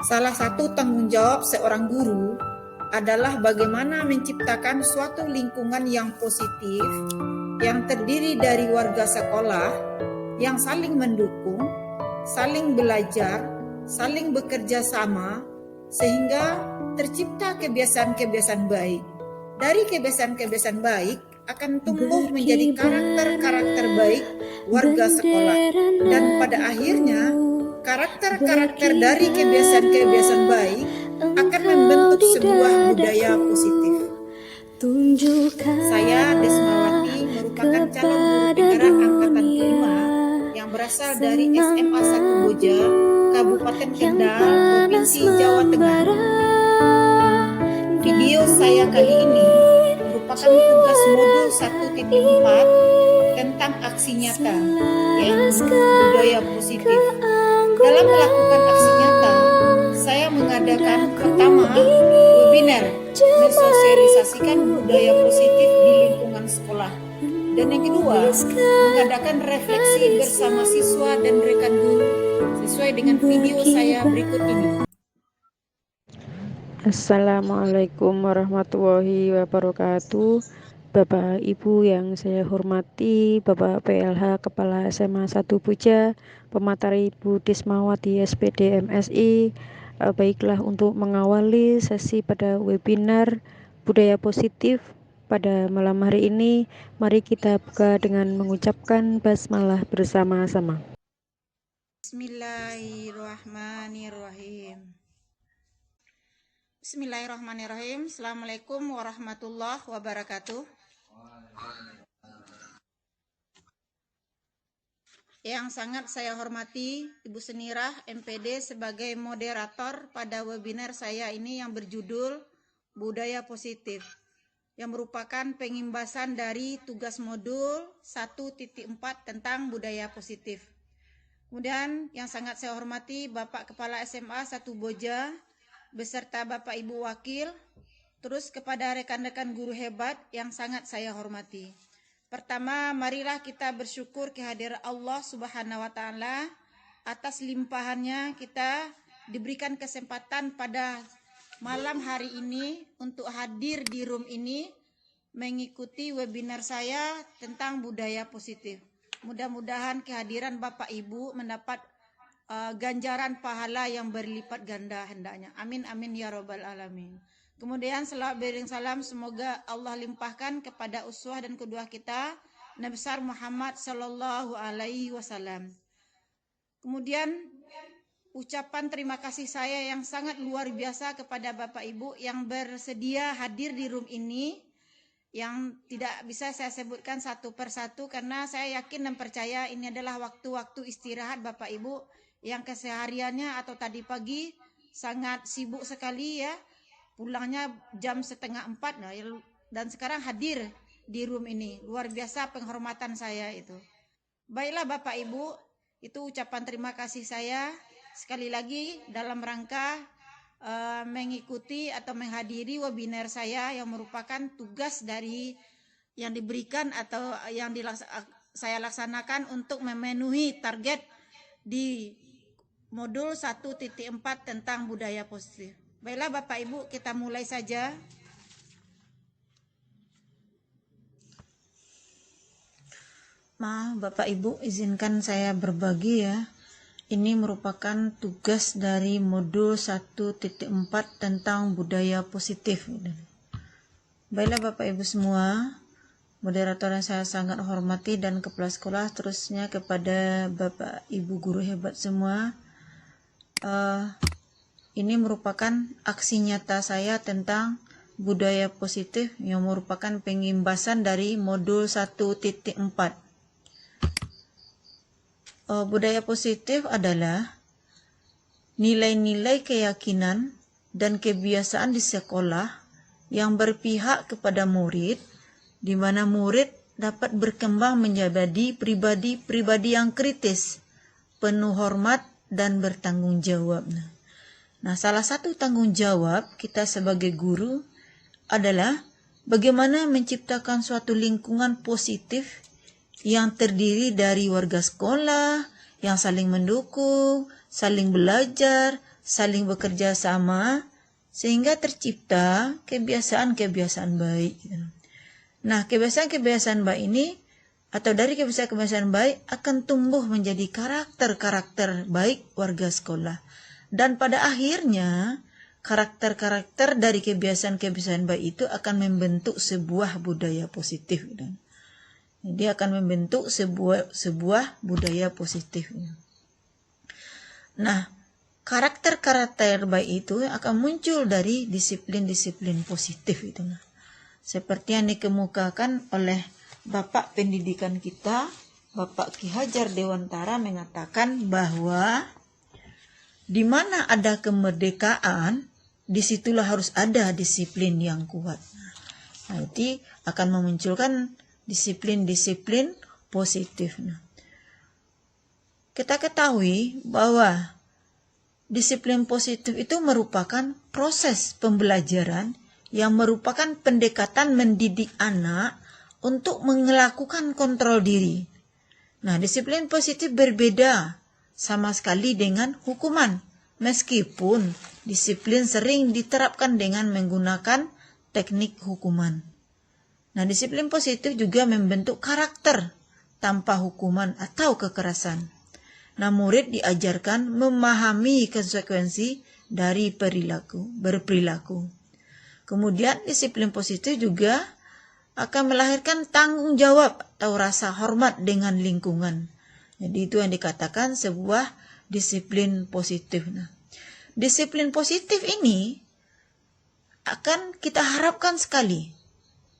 Salah satu tanggung jawab seorang guru adalah bagaimana menciptakan suatu lingkungan yang positif, yang terdiri dari warga sekolah yang saling mendukung, saling belajar, saling bekerja sama, sehingga tercipta kebiasaan-kebiasan baik. Dari kebiasaan-kebiasaan baik akan tumbuh menjadi karakter-karakter baik warga sekolah, dan pada akhirnya karakter-karakter dari kebiasaan-kebiasaan baik akan membentuk sebuah budaya positif. Saya Desmawati merupakan calon guru penggerak angkatan kelima yang berasal dari SMA 1 Boja, Kabupaten Kendal, Provinsi Jawa Tengah. Video saya kali ini merupakan tugas modul 1.4 tentang aksi nyata, yaitu budaya positif. Dalam melakukan aksi nyata, saya mengadakan pertama webinar mensosialisasikan budaya positif di lingkungan sekolah, dan yang kedua mengadakan refleksi bersama siswa dan rekan guru sesuai dengan video saya berikut ini. Assalamualaikum warahmatullahi wabarakatuh. Bapak Ibu yang saya hormati, Bapak PLH Kepala SMA 1 Boja, Pemateri Ibu Desmawati SPD MSI. Baiklah, untuk mengawali sesi pada webinar budaya positif pada malam hari ini, mari kita buka dengan mengucapkan basmalah bersama-sama. Bismillahirrahmanirrahim. Bismillahirrahmanirrahim. Assalamualaikum warahmatullahi wabarakatuh. Yang sangat saya hormati Ibu Senirah MPD sebagai moderator pada webinar saya ini yang berjudul Budaya Positif, yang merupakan pengimbasan dari tugas modul 1.4 tentang budaya positif. Kemudian yang sangat saya hormati Bapak Kepala SMA 1 Boja beserta Bapak Ibu Wakil, terus kepada rekan-rekan guru hebat yang sangat saya hormati. Pertama, marilah kita bersyukur kehadiran Allah Subhanahu wa Ta'ala atas limpahannya kita diberikan kesempatan pada malam hari ini untuk hadir di room ini mengikuti webinar saya tentang budaya positif. Mudah-mudahan kehadiran Bapak Ibu mendapat ganjaran pahala yang berlipat ganda hendaknya. Amin amin ya robbal alamin. Kemudian selawat beriring salam semoga Allah limpahkan kepada uswah dan kedua kita Nabi besar Muhammad sallallahu alaihi wasallam. Kemudian ucapan terima kasih saya yang sangat luar biasa kepada Bapak Ibu yang bersedia hadir di room ini, yang tidak bisa saya sebutkan satu persatu karena saya yakin dan percaya ini adalah waktu-waktu istirahat Bapak Ibu yang kesehariannya atau tadi pagi sangat sibuk sekali ya, pulangnya jam 3:30 nah, dan sekarang hadir di room ini. Luar biasa penghormatan saya itu. Baiklah Bapak Ibu, itu ucapan terima kasih saya sekali lagi dalam rangka mengikuti atau menghadiri webinar saya yang merupakan tugas dari yang diberikan atau yang saya laksanakan untuk memenuhi target di modul 1.4 tentang budaya positif. Baiklah Bapak Ibu, kita mulai saja. Maaf Bapak Ibu, izinkan saya berbagi ya. Ini merupakan tugas dari modul 1.4 tentang budaya positif. Baiklah Bapak Ibu semua, moderator yang saya sangat hormati dan kepala sekolah, terusnya kepada Bapak Ibu guru hebat semua. Ini merupakan aksi nyata saya tentang budaya positif yang merupakan pengimbasan dari modul 1.4. Budaya positif adalah nilai-nilai keyakinan dan kebiasaan di sekolah yang berpihak kepada murid, di mana murid dapat berkembang menjadi pribadi-pribadi yang kritis, penuh hormat dan bertanggung jawab. Nah, salah satu tanggung jawab kita sebagai guru adalah bagaimana menciptakan suatu lingkungan positif yang terdiri dari warga sekolah yang saling mendukung, saling belajar, saling bekerja sama, sehingga tercipta kebiasaan-kebiasaan baik. Nah, kebiasaan-kebiasaan baik ini, atau dari kebiasaan-kebiasaan baik akan tumbuh menjadi karakter-karakter baik warga sekolah. Dan pada akhirnya, karakter-karakter dari kebiasaan-kebiasaan baik itu akan membentuk sebuah budaya positif. Jadi akan membentuk sebuah budaya positif. Nah, karakter-karakter baik itu akan muncul dari disiplin-disiplin positif itu. Seperti yang dikemukakan oleh Bapak Pendidikan kita, Bapak Ki Hajar Dewantara, mengatakan bahwa di mana ada kemerdekaan, disitulah harus ada disiplin yang kuat. Nah, itu akan memunculkan disiplin-disiplin positif. Kita ketahui bahwa disiplin positif itu merupakan proses pembelajaran yang merupakan pendekatan mendidik anak untuk melakukan kontrol diri. Nah, disiplin positif berbeda sama sekali dengan hukuman, meskipun disiplin sering diterapkan dengan menggunakan teknik hukuman. Nah, disiplin positif juga membentuk karakter tanpa hukuman atau kekerasan. Nah, murid diajarkan memahami konsekuensi dari berperilaku. Kemudian disiplin positif juga akan melahirkan tanggung jawab atau rasa hormat dengan lingkungan. Jadi itu yang dikatakan sebuah disiplin positif. Nah, disiplin positif ini akan kita harapkan sekali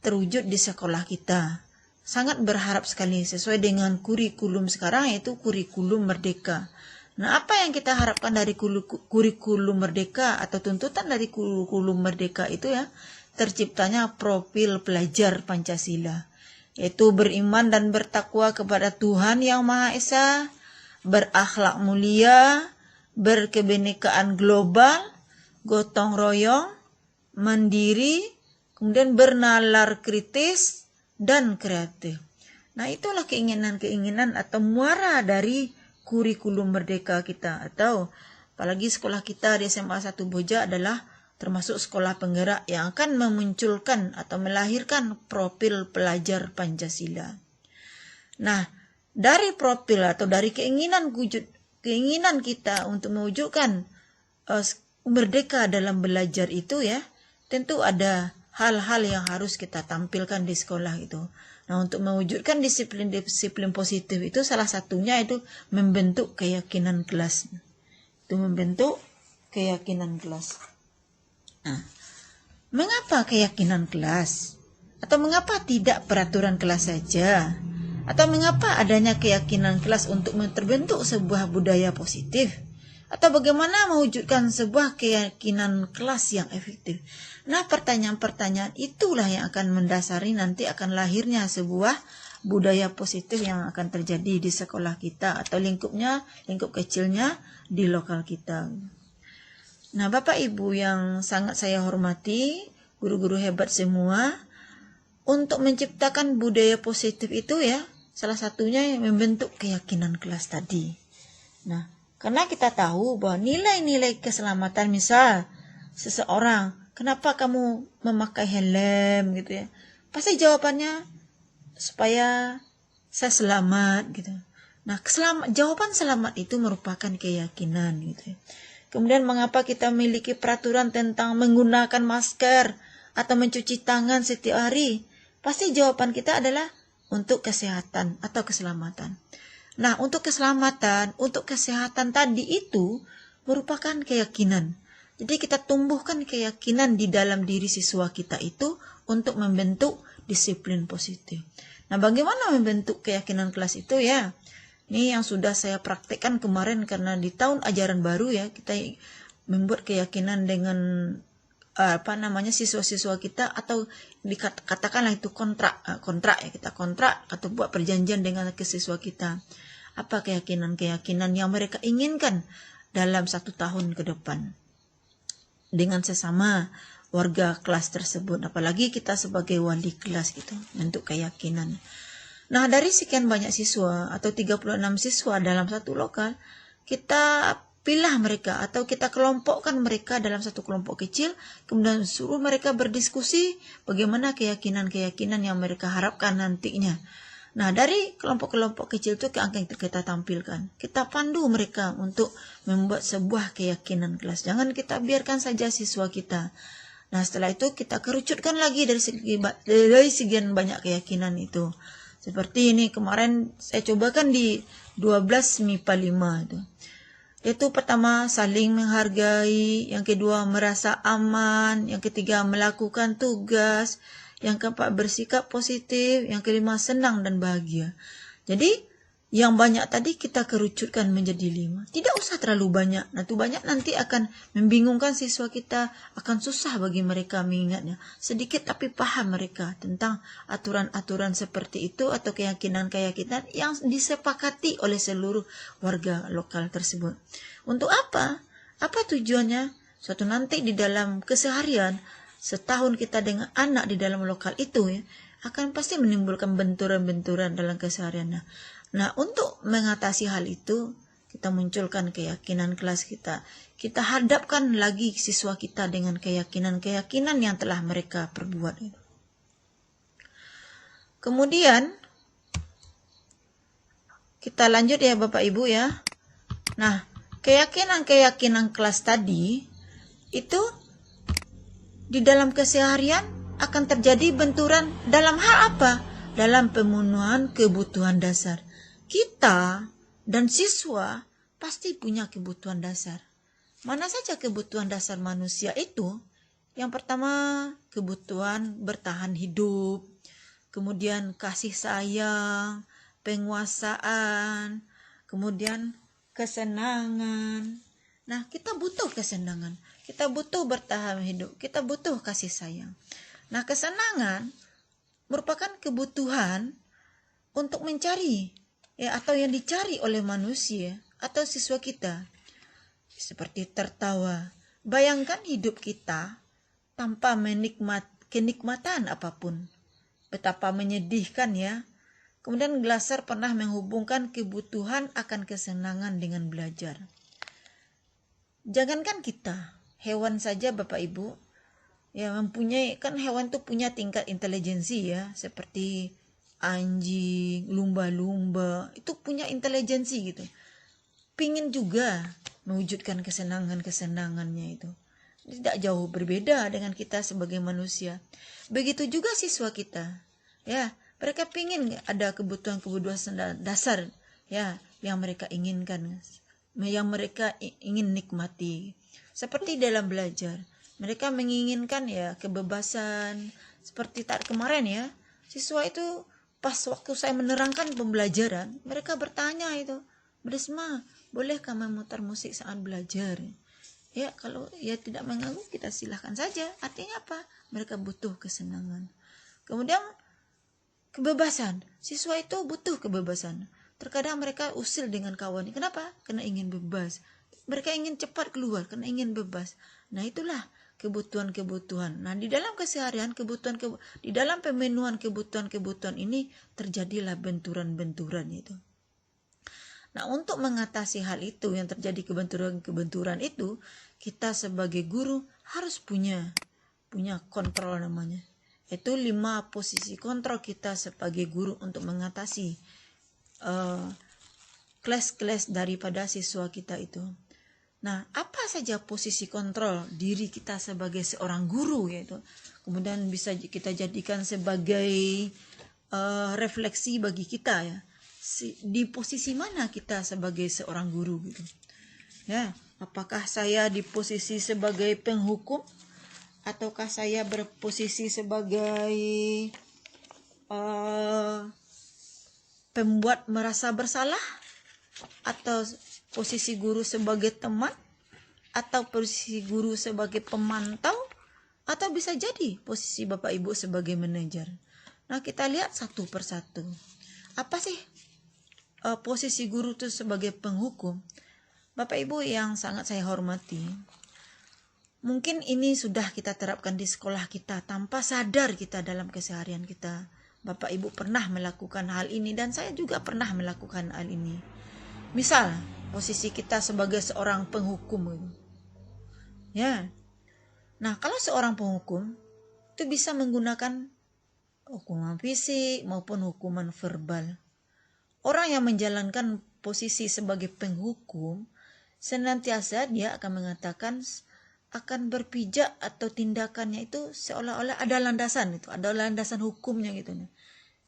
terwujud di sekolah kita. Sangat berharap sekali sesuai dengan kurikulum sekarang, yaitu kurikulum merdeka. Nah, apa yang kita harapkan dari kurikulum merdeka atau tuntutan dari kurikulum merdeka itu ya, terciptanya profil pelajar Pancasila, yaitu beriman dan bertakwa kepada Tuhan Yang Maha Esa, berakhlak mulia, berkebinekaan global, gotong royong, mandiri, kemudian bernalar kritis dan kreatif. Nah, itulah keinginan-keinginan atau muara dari kurikulum merdeka kita, atau apalagi sekolah kita di SMA 1 Boja adalah termasuk sekolah penggerak yang akan memunculkan atau melahirkan profil pelajar Pancasila. Nah, dari profil atau dari keinginan kita untuk mewujudkan merdeka dalam belajar itu ya, tentu ada hal-hal yang harus kita tampilkan di sekolah itu. Nah, untuk mewujudkan disiplin positif itu salah satunya itu membentuk keyakinan kelas. Itu membentuk keyakinan kelas. Nah, mengapa keyakinan kelas? Atau mengapa tidak peraturan kelas saja? Atau mengapa adanya keyakinan kelas untuk terbentuk sebuah budaya positif? Atau bagaimana mewujudkan sebuah keyakinan kelas yang efektif? Nah, pertanyaan-pertanyaan itulah yang akan mendasari nanti akan lahirnya sebuah budaya positif yang akan terjadi di sekolah kita atau lingkup kecilnya di lokal kita. Nah, Bapak Ibu yang sangat saya hormati, guru-guru hebat semua, untuk menciptakan budaya positif itu ya, salah satunya yang membentuk keyakinan kelas tadi. Nah, karena kita tahu bahwa nilai-nilai keselamatan, misal seseorang, kenapa kamu memakai helm gitu ya? Pasti jawabannya supaya saya selamat gitu. Nah, jawaban selamat itu merupakan keyakinan gitu ya. Kemudian mengapa kita memiliki peraturan tentang menggunakan masker atau mencuci tangan setiap hari? Pasti jawaban kita adalah untuk kesehatan atau keselamatan. Nah, untuk keselamatan, untuk kesehatan tadi itu merupakan keyakinan. Jadi kita tumbuhkan keyakinan di dalam diri siswa kita itu untuk membentuk disiplin positif. Nah, bagaimana membentuk keyakinan kelas itu ya? Ini yang sudah saya praktekkan kemarin karena di tahun ajaran baru ya, kita membuat keyakinan dengan siswa-siswa kita, atau katakanlah itu kontrak ya, kita kontrak atau buat perjanjian dengan siswa kita. Apa keyakinan-keyakinan yang mereka inginkan dalam 1 tahun ke depan dengan sesama warga kelas tersebut, apalagi kita sebagai wali kelas gitu, bentuk keyakinan. Nah, dari sekian banyak siswa atau 36 siswa dalam satu lokal, kita pilah mereka atau kita kelompokkan mereka dalam satu kelompok kecil, kemudian suruh mereka berdiskusi bagaimana keyakinan-keyakinan yang mereka harapkan nantinya. Nah, dari kelompok-kelompok kecil itu akan kita tampilkan. Kita pandu mereka untuk membuat sebuah keyakinan kelas. Jangan kita biarkan saja siswa kita. Nah, setelah itu kita kerucutkan lagi dari sekian banyak keyakinan itu. Seperti ini kemarin saya cobakan di 12 MIPA 5 itu. Yaitu pertama saling menghargai, yang kedua merasa aman, yang ketiga melakukan tugas, yang keempat bersikap positif, yang kelima senang dan bahagia. Jadi yang banyak tadi kita kerucutkan menjadi 5. Tidak usah terlalu banyak. Nah, itu banyak nanti akan membingungkan siswa kita, akan susah bagi mereka mengingatnya. Sedikit tapi paham mereka tentang aturan-aturan seperti itu atau keyakinan-keyakinan yang disepakati oleh seluruh warga lokal tersebut. Untuk apa? Apa tujuannya? Suatu nanti di dalam keseharian, setahun kita dengan anak di dalam lokal itu ya, akan pasti menimbulkan benturan-benturan dalam keseharian. Nah, untuk mengatasi hal itu, kita munculkan keyakinan kelas kita. Kita hadapkan lagi siswa kita dengan keyakinan-keyakinan yang telah mereka perbuat. Kemudian, kita lanjut ya Bapak Ibu ya. Nah, keyakinan-keyakinan kelas tadi, itu di dalam keseharian akan terjadi benturan dalam hal apa? Dalam pemenuhan kebutuhan dasar. Kita dan siswa pasti punya kebutuhan dasar. Mana saja kebutuhan dasar manusia itu? Yang pertama, kebutuhan bertahan hidup. Kemudian kasih sayang, penguasaan, kemudian kesenangan. Nah, kita butuh kesenangan. Kita butuh bertahan hidup, kita butuh kasih sayang. Nah, kesenangan merupakan kebutuhan untuk mencari ya, atau yang dicari oleh manusia atau siswa kita. Seperti tertawa. Bayangkan hidup kita tanpa kenikmatan apapun. Betapa menyedihkan ya. Kemudian Glasser pernah menghubungkan kebutuhan akan kesenangan dengan belajar. Jangankan kita, hewan saja Bapak Ibu, ya mempunyai, kan hewan itu punya tingkat intelijensi ya, seperti anjing, lumba-lumba, itu punya intelijensi gitu. Pingin juga mewujudkan kesenangannya itu. Tidak jauh berbeda dengan kita sebagai manusia. Begitu juga siswa kita, ya mereka pingin ada kebutuhan dasar ya yang mereka inginkan, yang mereka ingin nikmati. Seperti dalam belajar, mereka menginginkan ya kebebasan. Seperti kemarin ya, siswa itu pas waktu saya menerangkan pembelajaran, mereka bertanya itu, Brisma, bolehkah memutar musik saat belajar? Ya, kalau ya tidak mengganggu, kita silahkan saja. Artinya apa? Mereka butuh kesenangan. Kemudian kebebasan. Siswa itu butuh kebebasan. Terkadang mereka usil dengan kawan. Kenapa? Karena ingin bebas. Mereka ingin cepat keluar karena ingin bebas. Nah, itulah kebutuhan-kebutuhan. Nah, di dalam keseharian di dalam pemenuhan kebutuhan-kebutuhan ini terjadilah benturan-benturan itu. Nah, untuk mengatasi hal itu yang terjadi kebenturan-kebenturan itu, kita sebagai guru harus punya kontrol namanya. Itu 5 posisi kontrol kita sebagai guru untuk mengatasi kelas-kelas daripada siswa kita itu. Nah, apa saja posisi kontrol diri kita sebagai seorang guru yaitu. Kemudian bisa kita jadikan sebagai refleksi bagi kita ya. Di posisi mana kita sebagai seorang guru gitu. Ya, apakah saya di posisi sebagai penghukum ataukah saya berposisi sebagai pembuat merasa bersalah, atau posisi guru sebagai teman, atau posisi guru sebagai pemantau, atau bisa jadi posisi Bapak Ibu sebagai manajer. Nah, kita lihat satu persatu. Apa sih posisi guru itu sebagai penghukum? Bapak Ibu yang sangat saya hormati, mungkin ini sudah kita terapkan di sekolah kita tanpa sadar kita dalam keseharian kita. Bapak Ibu pernah melakukan hal ini dan saya juga pernah melakukan hal ini. Misal, posisi kita sebagai seorang penghukum gitu. Ya. Nah, kalau seorang penghukum itu bisa menggunakan hukuman fisik maupun hukuman verbal. Orang yang menjalankan posisi sebagai penghukum senantiasa dia akan mengatakan, akan berpijak atau tindakannya itu seolah-olah ada landasan itu, ada landasan hukumnya gitu.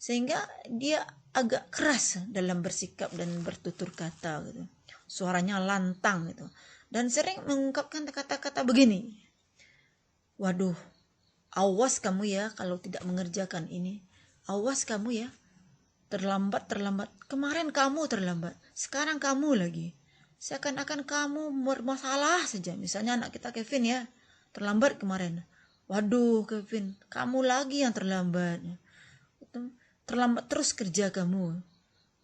Sehingga dia agak keras dalam bersikap dan bertutur kata gitu. Suaranya lantang gitu. Dan sering mengungkapkan kata-kata begini. Waduh, awas kamu ya kalau tidak mengerjakan ini. Awas kamu ya. Terlambat. Kemarin kamu terlambat. Sekarang kamu lagi. Seakan-akan kamu bermasalah saja. Misalnya anak kita Kevin ya. Terlambat kemarin. Waduh Kevin, kamu lagi yang terlambat. Terlambat terus kerja kamu.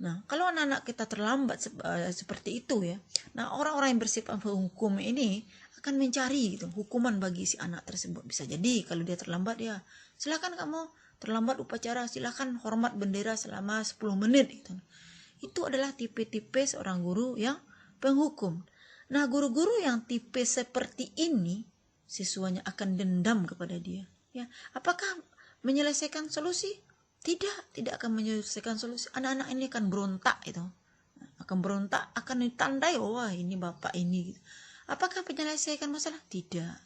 Nah, kalau anak-anak kita terlambat seperti itu ya. Nah, orang-orang yang bersifat penghukum ini akan mencari gitu, hukuman bagi si anak tersebut. Bisa jadi kalau dia terlambat ya, silakan kamu terlambat upacara, silakan hormat bendera selama 10 menit gitu. Itu adalah tipe-tipe seorang guru yang penghukum. Nah, guru-guru yang tipe seperti ini siswanya akan dendam kepada dia. Ya, apakah menyelesaikan solusi? Tidak akan menyelesaikan solusi. Anak-anak ini akan berontak itu. Akan berontak, akan ditandai, wah ini bapak ini gitu. Apakah menyelesaikan masalah? Tidak.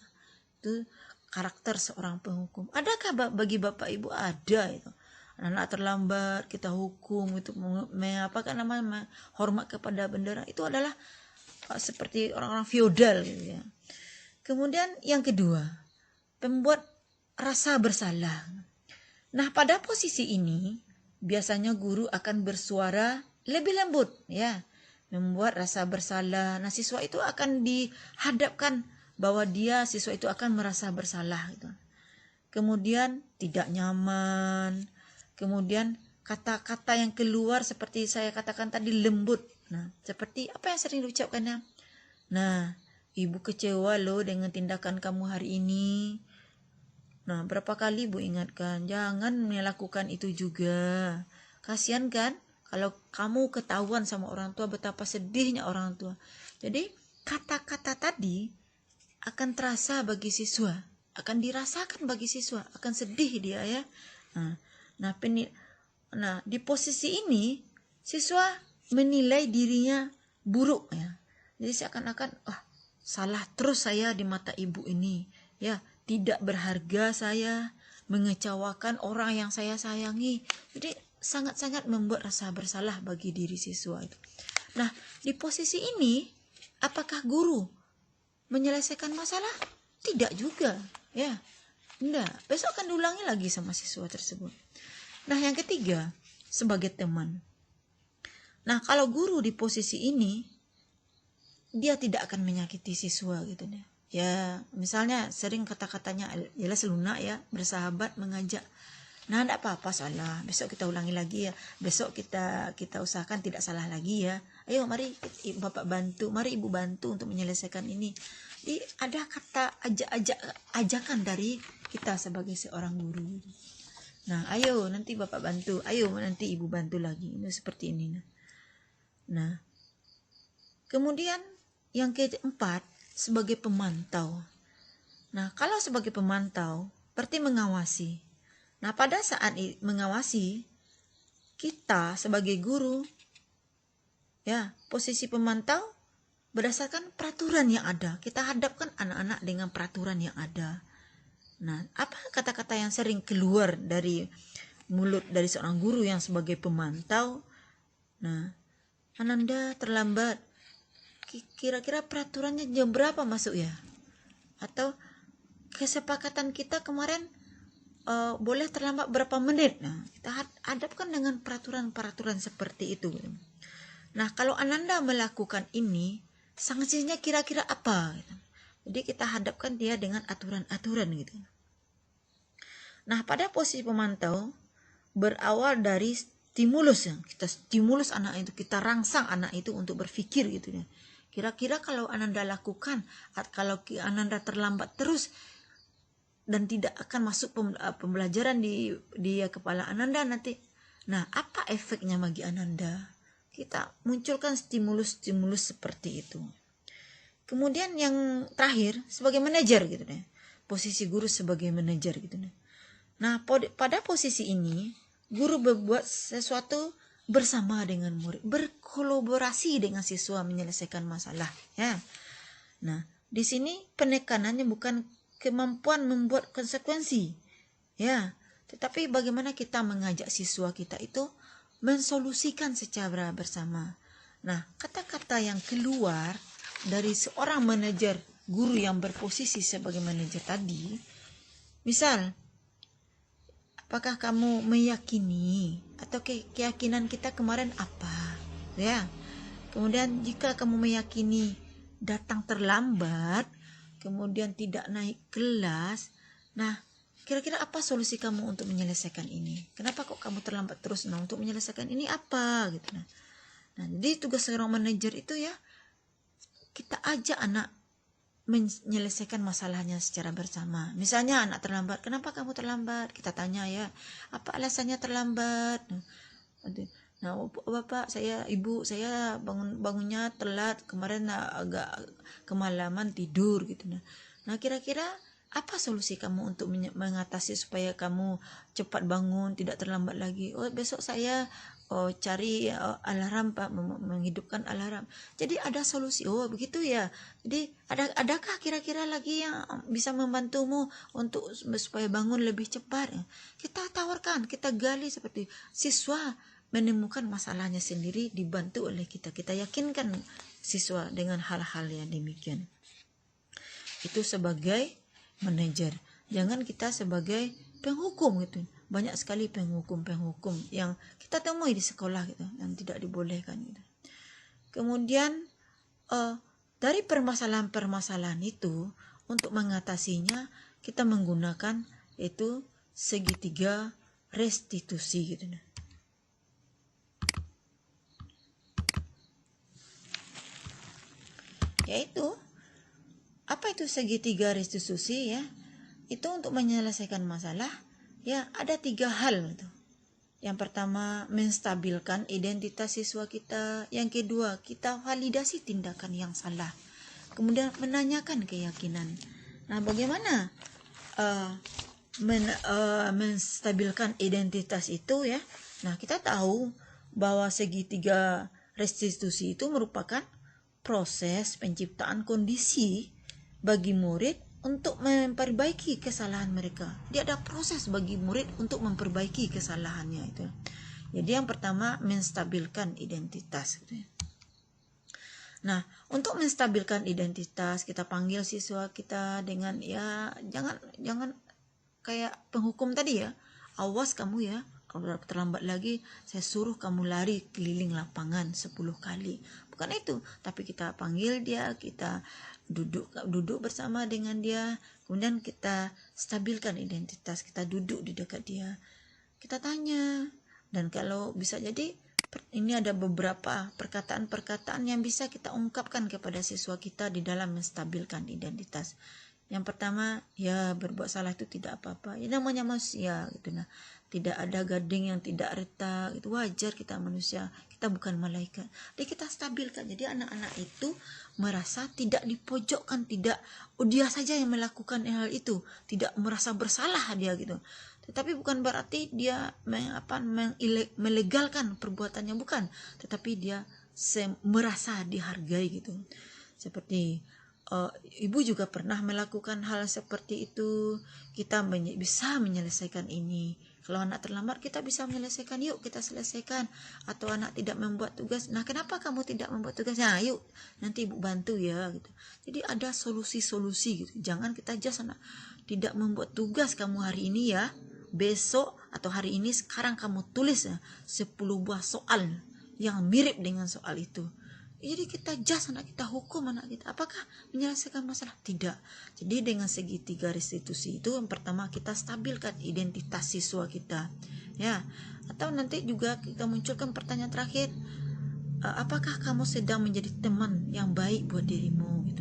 Itu karakter seorang penghukum. Adakah bagi bapak ibu? Ada itu. Anak terlambat kita hukum itu, hormat kepada bendera, itu adalah seperti orang-orang feodal gitu ya. Kemudian yang kedua, membuat rasa bersalah. Nah, pada posisi ini biasanya guru akan bersuara lebih lembut ya, membuat rasa bersalah. Nah, siswa itu akan dihadapkan bahwa siswa itu akan merasa bersalah gitu. Kemudian tidak nyaman. Kemudian kata-kata yang keluar seperti saya katakan tadi lembut. Nah, seperti apa yang sering diucapkannya? Nah, ibu kecewa loh dengan tindakan kamu hari ini. Nah, berapa kali ibu ingatkan, jangan melakukan itu juga. Kasihan kan? Kalau kamu ketahuan sama orang tua, betapa sedihnya orang tua. Jadi kata-kata tadi akan terasa bagi siswa, akan dirasakan bagi siswa, akan sedih dia ya. Nah, di posisi ini siswa menilai dirinya buruk ya. Jadi seakan-akan salah terus saya di mata ibu ini ya, tidak berharga saya, mengecewakan orang yang saya sayangi. Jadi sangat-sangat membuat rasa bersalah bagi diri siswa itu. Nah, di posisi ini apakah guru menyelesaikan masalah? Tidak juga, ya. Enggak, besok akan diulangi lagi sama siswa tersebut. Nah, yang ketiga, sebagai teman. Nah, kalau guru di posisi ini, dia tidak akan menyakiti siswa gitu deh. Ya, misalnya sering kata-katanya jelas lunak ya, bersahabat, mengajak. Nah, enggak apa-apa salah. Besok kita ulangi lagi ya. Besok kita usahakan tidak salah lagi ya. Ayo mari Bapak bantu, mari Ibu bantu untuk menyelesaikan ini. Jadi ada kata ajakan dari kita sebagai seorang guru. Nah, ayo nanti Bapak bantu, ayo nanti Ibu bantu lagi. Ini seperti ini. Nah, kemudian yang keempat, sebagai pemantau. Nah, kalau sebagai pemantau berarti mengawasi. Nah, pada saat mengawasi, kita sebagai guru, ya, posisi pemantau berdasarkan peraturan yang ada. Kita hadapkan anak-anak dengan peraturan yang ada. Nah, apa kata-kata yang sering keluar dari mulut dari seorang guru yang sebagai pemantau? Nah, Ananda terlambat. Kira-kira peraturannya jam berapa masuk ya? Atau kesepakatan kita kemarin boleh terlambat berapa menit. Nah, kita hadapkan dengan peraturan-peraturan seperti itu. Nah, kalau Ananda melakukan ini, sanksinya kira-kira apa? Jadi kita hadapkan dia dengan aturan-aturan gitu. Nah, pada posisi pemantau berawal dari stimulus ya. Kita stimulus anak itu, kita rangsang anak itu untuk berpikir gitu ya. Kira-kira kalau Ananda lakukan, kalau Ananda terlambat terus dan tidak akan masuk pembelajaran di kepala Ananda nanti. Nah, apa efeknya bagi Ananda? kita munculkan stimulus-stimulus seperti itu. Kemudian yang terakhir sebagai manajer gitu deh. Posisi guru sebagai manajer gitu deh. Nah, pada posisi ini guru berbuat sesuatu bersama dengan murid, berkolaborasi dengan siswa menyelesaikan masalah, ya. Nah, di sini penekanannya bukan kemampuan membuat konsekuensi, ya, tetapi bagaimana kita mengajak siswa kita itu mensolusikan secara bersama. Nah, kata-kata yang keluar dari seorang manajer guru yang berposisi sebagai manajer tadi, misal, apakah kamu meyakini atau keyakinan kita kemarin apa, ya? Kemudian jika kamu meyakini datang terlambat, kemudian tidak naik kelas, nah kira-kira apa solusi kamu untuk menyelesaikan ini? Kenapa kok kamu terlambat terus? Nah, untuk menyelesaikan ini apa gitu. Nah, jadi tugas seorang manajer itu ya, kita ajak anak menyelesaikan masalahnya secara bersama. Misalnya anak terlambat, kenapa kamu terlambat? Kita tanya ya, apa alasannya terlambat? Nah, bapak, ibu saya bangunnya telat kemarin, agak kemalaman tidur gitu. Nah, kira-kira apa solusi kamu untuk mengatasi supaya kamu cepat bangun, tidak terlambat lagi? Oh, besok saya cari alarm, Pak, menghidupkan alarm. Jadi ada solusi. Oh, begitu ya. Jadi adakah kira-kira lagi yang bisa membantumu untuk supaya bangun lebih cepat? Kita tawarkan, kita gali seperti siswa menemukan masalahnya sendiri dibantu oleh kita. Kita yakinkan siswa dengan hal-hal yang demikian. Itu sebagai manajer. Jangan kita sebagai penghukum gitu. Banyak sekali penghukum yang kita temui di sekolah gitu, yang tidak dibolehkan gitu. Kemudian dari permasalahan-permasalahan itu, untuk mengatasinya kita menggunakan itu segitiga restitusi gitu. Yaitu apa itu segitiga restitusi ya? Itu untuk menyelesaikan masalah ya, ada 3 hal gitu. Yang pertama, menstabilkan identitas siswa kita. Yang kedua, kita validasi tindakan yang salah. Kemudian menanyakan keyakinan. Nah, bagaimana menstabilkan identitas itu ya? Nah, kita tahu bahwa segitiga restitusi itu merupakan proses penciptaan kondisi bagi murid untuk memperbaiki kesalahan mereka. Dia ada proses bagi murid untuk memperbaiki kesalahannya itu. Jadi yang pertama, menstabilkan identitas. Nah, untuk menstabilkan identitas, kita panggil siswa kita dengan ya, jangan kayak penghukum tadi ya. Awas kamu ya, kalau terlambat lagi saya suruh kamu lari keliling lapangan 10 kali. Bukan itu, tapi kita panggil dia, kita duduk bersama dengan dia, kemudian kita stabilkan identitas, kita duduk di dekat dia, kita tanya, dan kalau bisa jadi ini ada beberapa perkataan-perkataan yang bisa kita ungkapkan kepada siswa kita di dalam menstabilkan identitas. Yang pertama, ya berbuat salah itu tidak apa-apa, ya namanya manusia gitu. Nah, tidak ada gading yang tidak retak, itu wajar, kita manusia, kita bukan malaikat. Jadi kita stabilkan, jadi anak-anak itu merasa tidak dipojokkan, tidak dia saja yang melakukan hal itu, tidak merasa bersalah dia gitu. Tetapi bukan berarti dia melegalkan perbuatannya, bukan, tetapi dia merasa dihargai gitu. Seperti ibu juga pernah melakukan hal seperti itu, kita bisa menyelesaikan ini. Kalau anak terlambat, kita bisa menyelesaikan, yuk kita selesaikan. Atau anak tidak membuat tugas, nah kenapa kamu tidak membuat tugas? Nah yuk, nanti ibu bantu ya gitu. Jadi ada solusi-solusi gitu. Jangan kita just anak tidak membuat tugas kamu hari ini ya, besok atau hari ini sekarang kamu tulis ya 10 buah soal yang mirip dengan soal itu. Jadi kita just anak kita, hukum anak kita. Apakah menyelesaikan masalah? Tidak. Jadi dengan segitiga restitusi itu, yang pertama kita stabilkan identitas siswa kita, ya. Atau nanti juga kita munculkan pertanyaan terakhir, apakah kamu sedang menjadi teman yang baik buat dirimu? Gitu.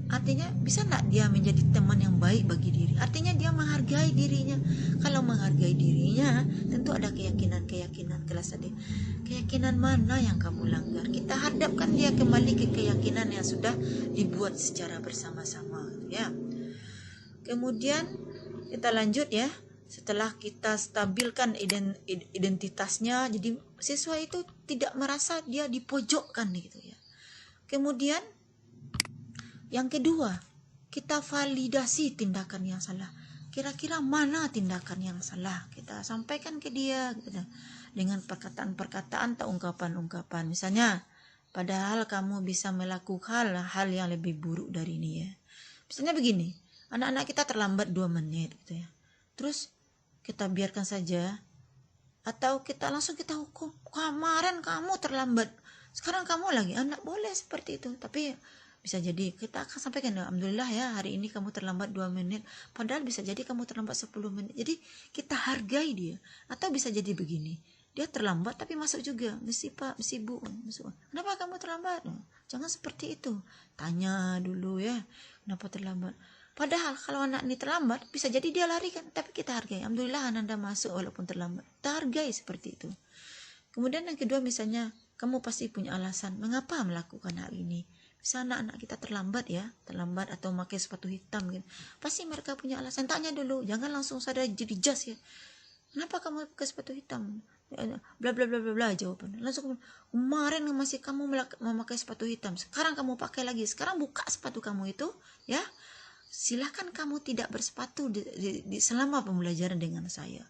Artinya bisa enggak dia menjadi teman yang baik bagi diri? Artinya dia menghargai dirinya. Kalau menghargai dirinya, tentu ada keyakinan kelas tadi. Keyakinan mana yang kamu langgar? Kita hadapkan dia kembali ke keyakinan yang sudah dibuat secara bersama-sama, ya. Kemudian kita lanjut ya. Setelah kita stabilkan identitasnya, jadi siswa itu tidak merasa dia dipojokkan gitu ya. Kemudian yang kedua, kita validasi tindakan yang salah. Kira-kira mana tindakan yang salah? Kita sampaikan ke dia gitu, dengan perkataan-perkataan atau ungkapan-ungkapan. Misalnya, padahal kamu bisa melakukan hal yang lebih buruk dari ini ya. Misalnya begini, anak-anak kita terlambat 2 menit gitu ya. Terus kita biarkan saja, atau kita langsung kita hukum. Kemarin kamu terlambat, sekarang kamu lagi. Anak boleh seperti itu, tapi bisa jadi kita akan sampaikan, alhamdulillah ya hari ini kamu terlambat 2 menit, padahal bisa jadi kamu terlambat 10 menit. Jadi kita hargai dia. Atau bisa jadi begini, dia terlambat tapi masuk juga, mesti pak, mesti bu, masuk. Kenapa kamu terlambat? Jangan seperti itu, tanya dulu ya kenapa terlambat. Padahal kalau anak ini terlambat, bisa jadi dia lari kan, tapi kita hargai. Alhamdulillah Anda masuk walaupun terlambat. Kita hargai seperti itu. Kemudian yang kedua, misalnya kamu pasti punya alasan mengapa melakukan hal ini. Misalnya anak-anak kita terlambat ya, terlambat atau pakai sepatu hitam gitu. Pasti mereka punya alasan. Tanya dulu, jangan langsung sadar jadi jas ya. Kenapa kamu pakai sepatu hitam? Bla bla bla bla bla jawaban. Langsung, kemarin masih kamu memakai sepatu hitam, sekarang kamu pakai lagi. Sekarang buka sepatu kamu itu ya. Silakan kamu tidak bersepatu di selama pembelajaran dengan saya.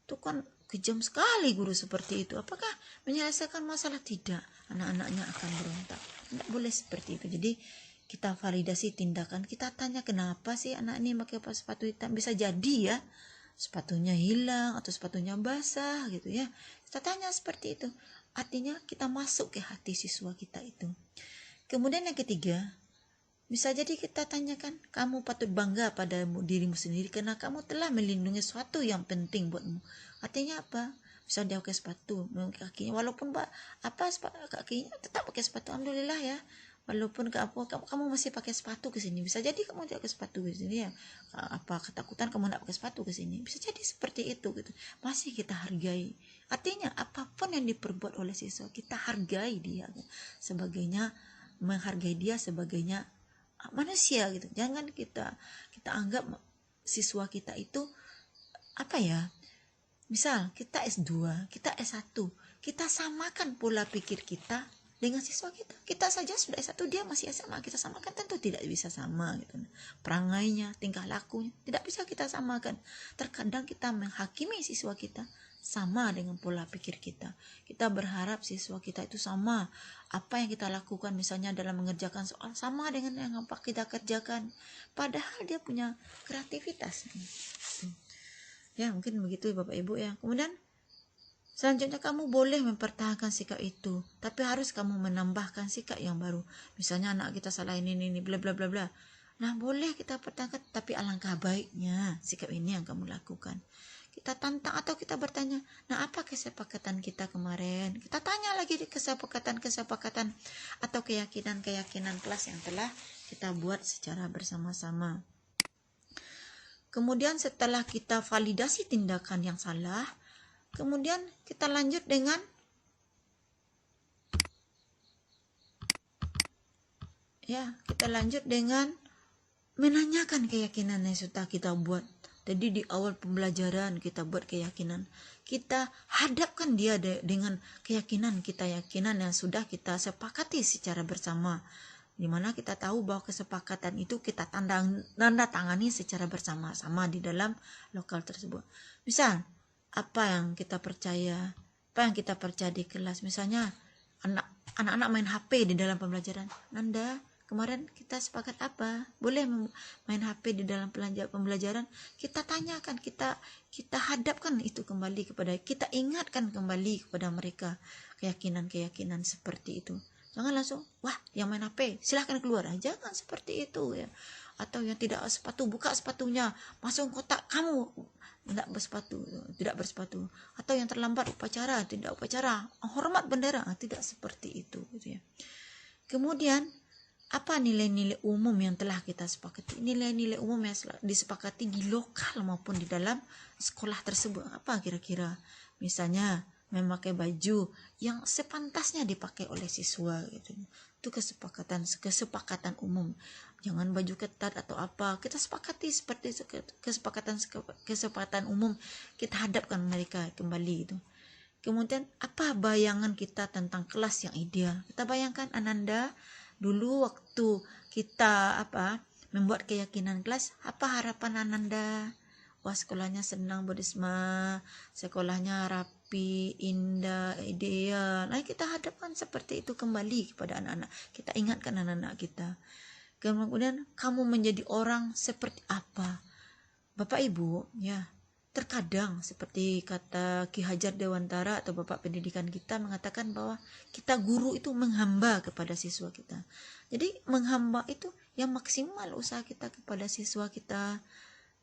Itu kan kejam sekali guru seperti itu. Apakah menyelesaikan masalah? Tidak. Anak-anaknya akan berontak. Tidak boleh seperti itu. Jadi kita validasi tindakan. Kita tanya kenapa sih anak ini pakai sepatu hitam. Bisa jadi ya sepatunya hilang atau sepatunya basah gitu ya. Kita tanya seperti itu. Artinya kita masuk ke hati siswa kita itu. Kemudian yang ketiga, bisa jadi kita tanyakan, kamu patut bangga pada dirimu sendiri karena kamu telah melindungi sesuatu yang penting buatmu. Artinya apa? Bisa dia pakai sepatu, kakinya walaupun kakinya tetap pakai sepatu, alhamdulillah ya. Walaupun kamu masih pakai sepatu ke sini, bisa jadi kamu tidak pakai sepatu ke sini ya. Apa ketakutan kamu tidak pakai sepatu ke sini? Bisa jadi seperti itu gitu. Masih kita hargai. Artinya apapun yang diperbuat oleh siswa, kita hargai dia sebagainya, menghargai dia sebagainya manusia gitu. Jangan kita anggap siswa kita itu apa ya? Misal kita S2, kita S1, kita samakan pola pikir kita dengan siswa kita. Kita saja sudah S1, dia masih SMA, kita samakan tentu tidak bisa sama gitu. Perangainya, tingkah lakunya tidak bisa kita samakan. Terkadang kita menghakimi siswa kita sama dengan pola pikir kita. Kita berharap siswa kita itu sama. Apa yang kita lakukan misalnya dalam mengerjakan soal sama dengan yang apa kita kerjakan. Padahal dia punya kreativitas. Ya mungkin begitu Bapak Ibu ya. Kemudian selanjutnya kamu boleh mempertahankan sikap itu, tapi harus kamu menambahkan sikap yang baru. Misalnya anak kita salah ini bla bla bla bla. Nah boleh kita pertahankan, tapi alangkah baiknya sikap ini yang kamu lakukan. Kita tantang atau kita bertanya, nah apa kesepakatan kita kemarin? Kita tanya lagi di kesepakatan atau keyakinan kelas yang telah kita buat secara bersama-sama. Kemudian setelah kita validasi tindakan yang salah, kemudian kita lanjut dengan menanyakan keyakinan yang sudah kita buat. Jadi di awal pembelajaran kita buat keyakinan, kita hadapkan dia dengan keyakinan yang sudah kita sepakati secara bersama. Di mana kita tahu bahwa kesepakatan itu kita tanda tangani secara bersama-sama di dalam lokal tersebut. Misal, apa yang kita percaya di kelas. Misalnya, anak-anak main HP di dalam pembelajaran. Nanda, kemarin kita sepakat apa? Boleh main HP di dalam pembelajaran? Kita tanyakan, kita hadapkan itu kembali kita ingatkan kembali kepada mereka keyakinan seperti itu. Jangan langsung, wah yang main HP silahkan keluar. Jangan seperti itu ya. Atau yang tidak sepatu, buka sepatunya, masuk kotak, kamu tidak bersepatu. Atau yang terlambat tidak upacara, hormat bendera, tidak seperti itu gitu ya. Kemudian apa nilai-nilai umum yang telah kita sepakati, nilai-nilai umum yang disepakati di lokal maupun di dalam sekolah tersebut. Apa kira-kira? Misalnya memakai baju yang sepantasnya dipakai oleh siswa gitu. Itu kesepakatan umum. Jangan baju ketat atau apa. Kita sepakati seperti kesepakatan umum, kita hadapkan mereka kembali gitu. Kemudian apa bayangan kita tentang kelas yang ideal? Kita bayangkan Ananda dulu waktu kita membuat keyakinan kelas, apa harapan Ananda? Wah, sekolahnya senang Burisma, sekolahnya rapi, indah, ideal. Nah, kita hadapkan seperti itu kembali kepada anak-anak. Kita ingatkan anak-anak kita. Kemudian kamu menjadi orang seperti apa? Bapak Ibu, ya, terkadang seperti kata Ki Hajar Dewantara atau Bapak Pendidikan kita mengatakan bahwa kita guru itu menghamba kepada siswa kita. Jadi menghamba itu yang maksimal usaha kita kepada siswa kita.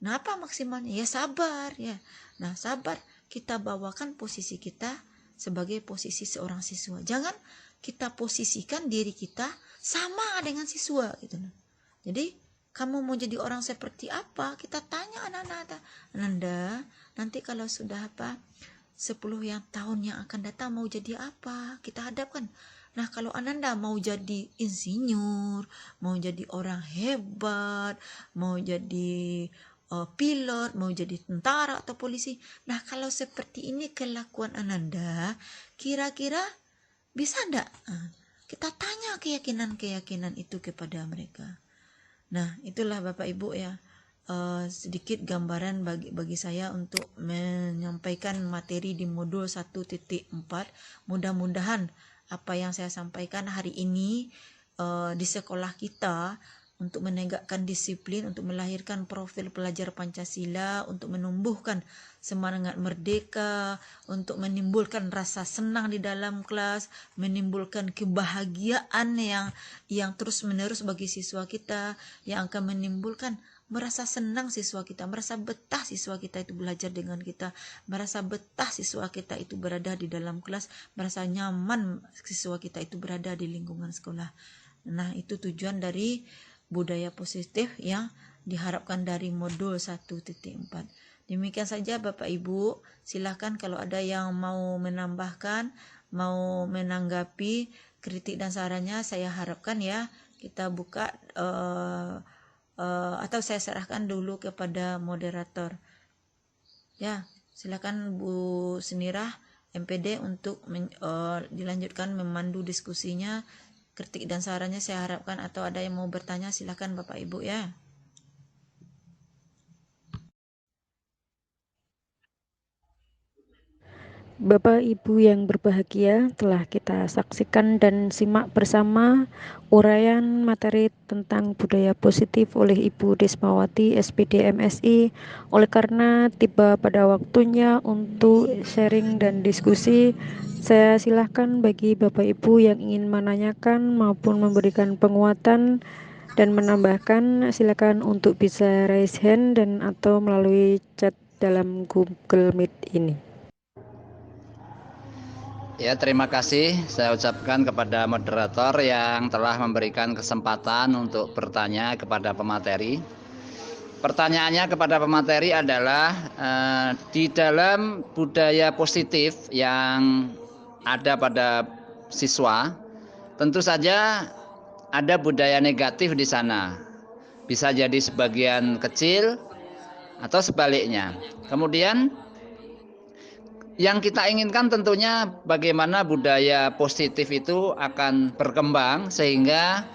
Nah, apa maksimalnya? Ya sabar ya. Nah, sabar kita bawakan posisi kita sebagai posisi seorang siswa. Jangan kita posisikan diri kita sama dengan siswa gitu. Jadi kamu mau jadi orang seperti apa? Kita tanya anak-anak. Ananda, nanti kalau sudah 10 tahun yang akan datang mau jadi apa? Kita hadapkan. Nah, kalau Ananda mau jadi insinyur, mau jadi orang hebat, mau jadi pilot, mau jadi tentara atau polisi. Nah, kalau seperti ini kelakuan Ananda, kira-kira bisa enggak? Kita tanya keyakinan-keyakinan itu kepada mereka. Nah, itulah Bapak Ibu ya, sedikit gambaran bagi saya untuk menyampaikan materi di modul 1.4. Mudah-mudahan apa yang saya sampaikan hari ini di sekolah kita untuk menegakkan disiplin, untuk melahirkan profil pelajar Pancasila, untuk menumbuhkan semangat merdeka, untuk menimbulkan rasa senang di dalam kelas, menimbulkan kebahagiaan yang terus-menerus bagi siswa kita, yang akan menimbulkan merasa senang siswa kita, merasa betah siswa kita itu belajar dengan kita, merasa betah siswa kita itu berada di dalam kelas, merasa nyaman siswa kita itu berada di lingkungan sekolah. Nah, itu tujuan dari budaya positif yang diharapkan dari modul 1.4. Demikian saja Bapak Ibu, silakan kalau ada yang mau menambahkan, mau menanggapi kritik dan sarannya, saya harapkan ya kita buka atau saya serahkan dulu kepada moderator. Ya, silakan Bu Senirah MPD untuk dilanjutkan memandu diskusinya. Kritik dan sarannya saya harapkan, atau ada yang mau bertanya silakan Bapak Ibu ya. Bapak Ibu yang berbahagia, telah kita saksikan dan simak bersama uraian materi tentang budaya positif oleh Ibu Desmawati SPD MSI. Oleh karena tiba pada waktunya untuk sharing dan diskusi, saya silahkan bagi Bapak Ibu yang ingin menanyakan maupun memberikan penguatan dan menambahkan, silakan untuk bisa raise hand dan atau melalui chat dalam Google Meet ini. Ya, terima kasih saya ucapkan kepada moderator yang telah memberikan kesempatan untuk bertanya kepada pemateri. Pertanyaannya kepada pemateri adalah di dalam budaya positif yang ada pada siswa, tentu saja ada budaya negatif di sana. Bisa jadi sebagian kecil atau sebaliknya. Kemudian yang kita inginkan tentunya bagaimana budaya positif itu akan berkembang sehingga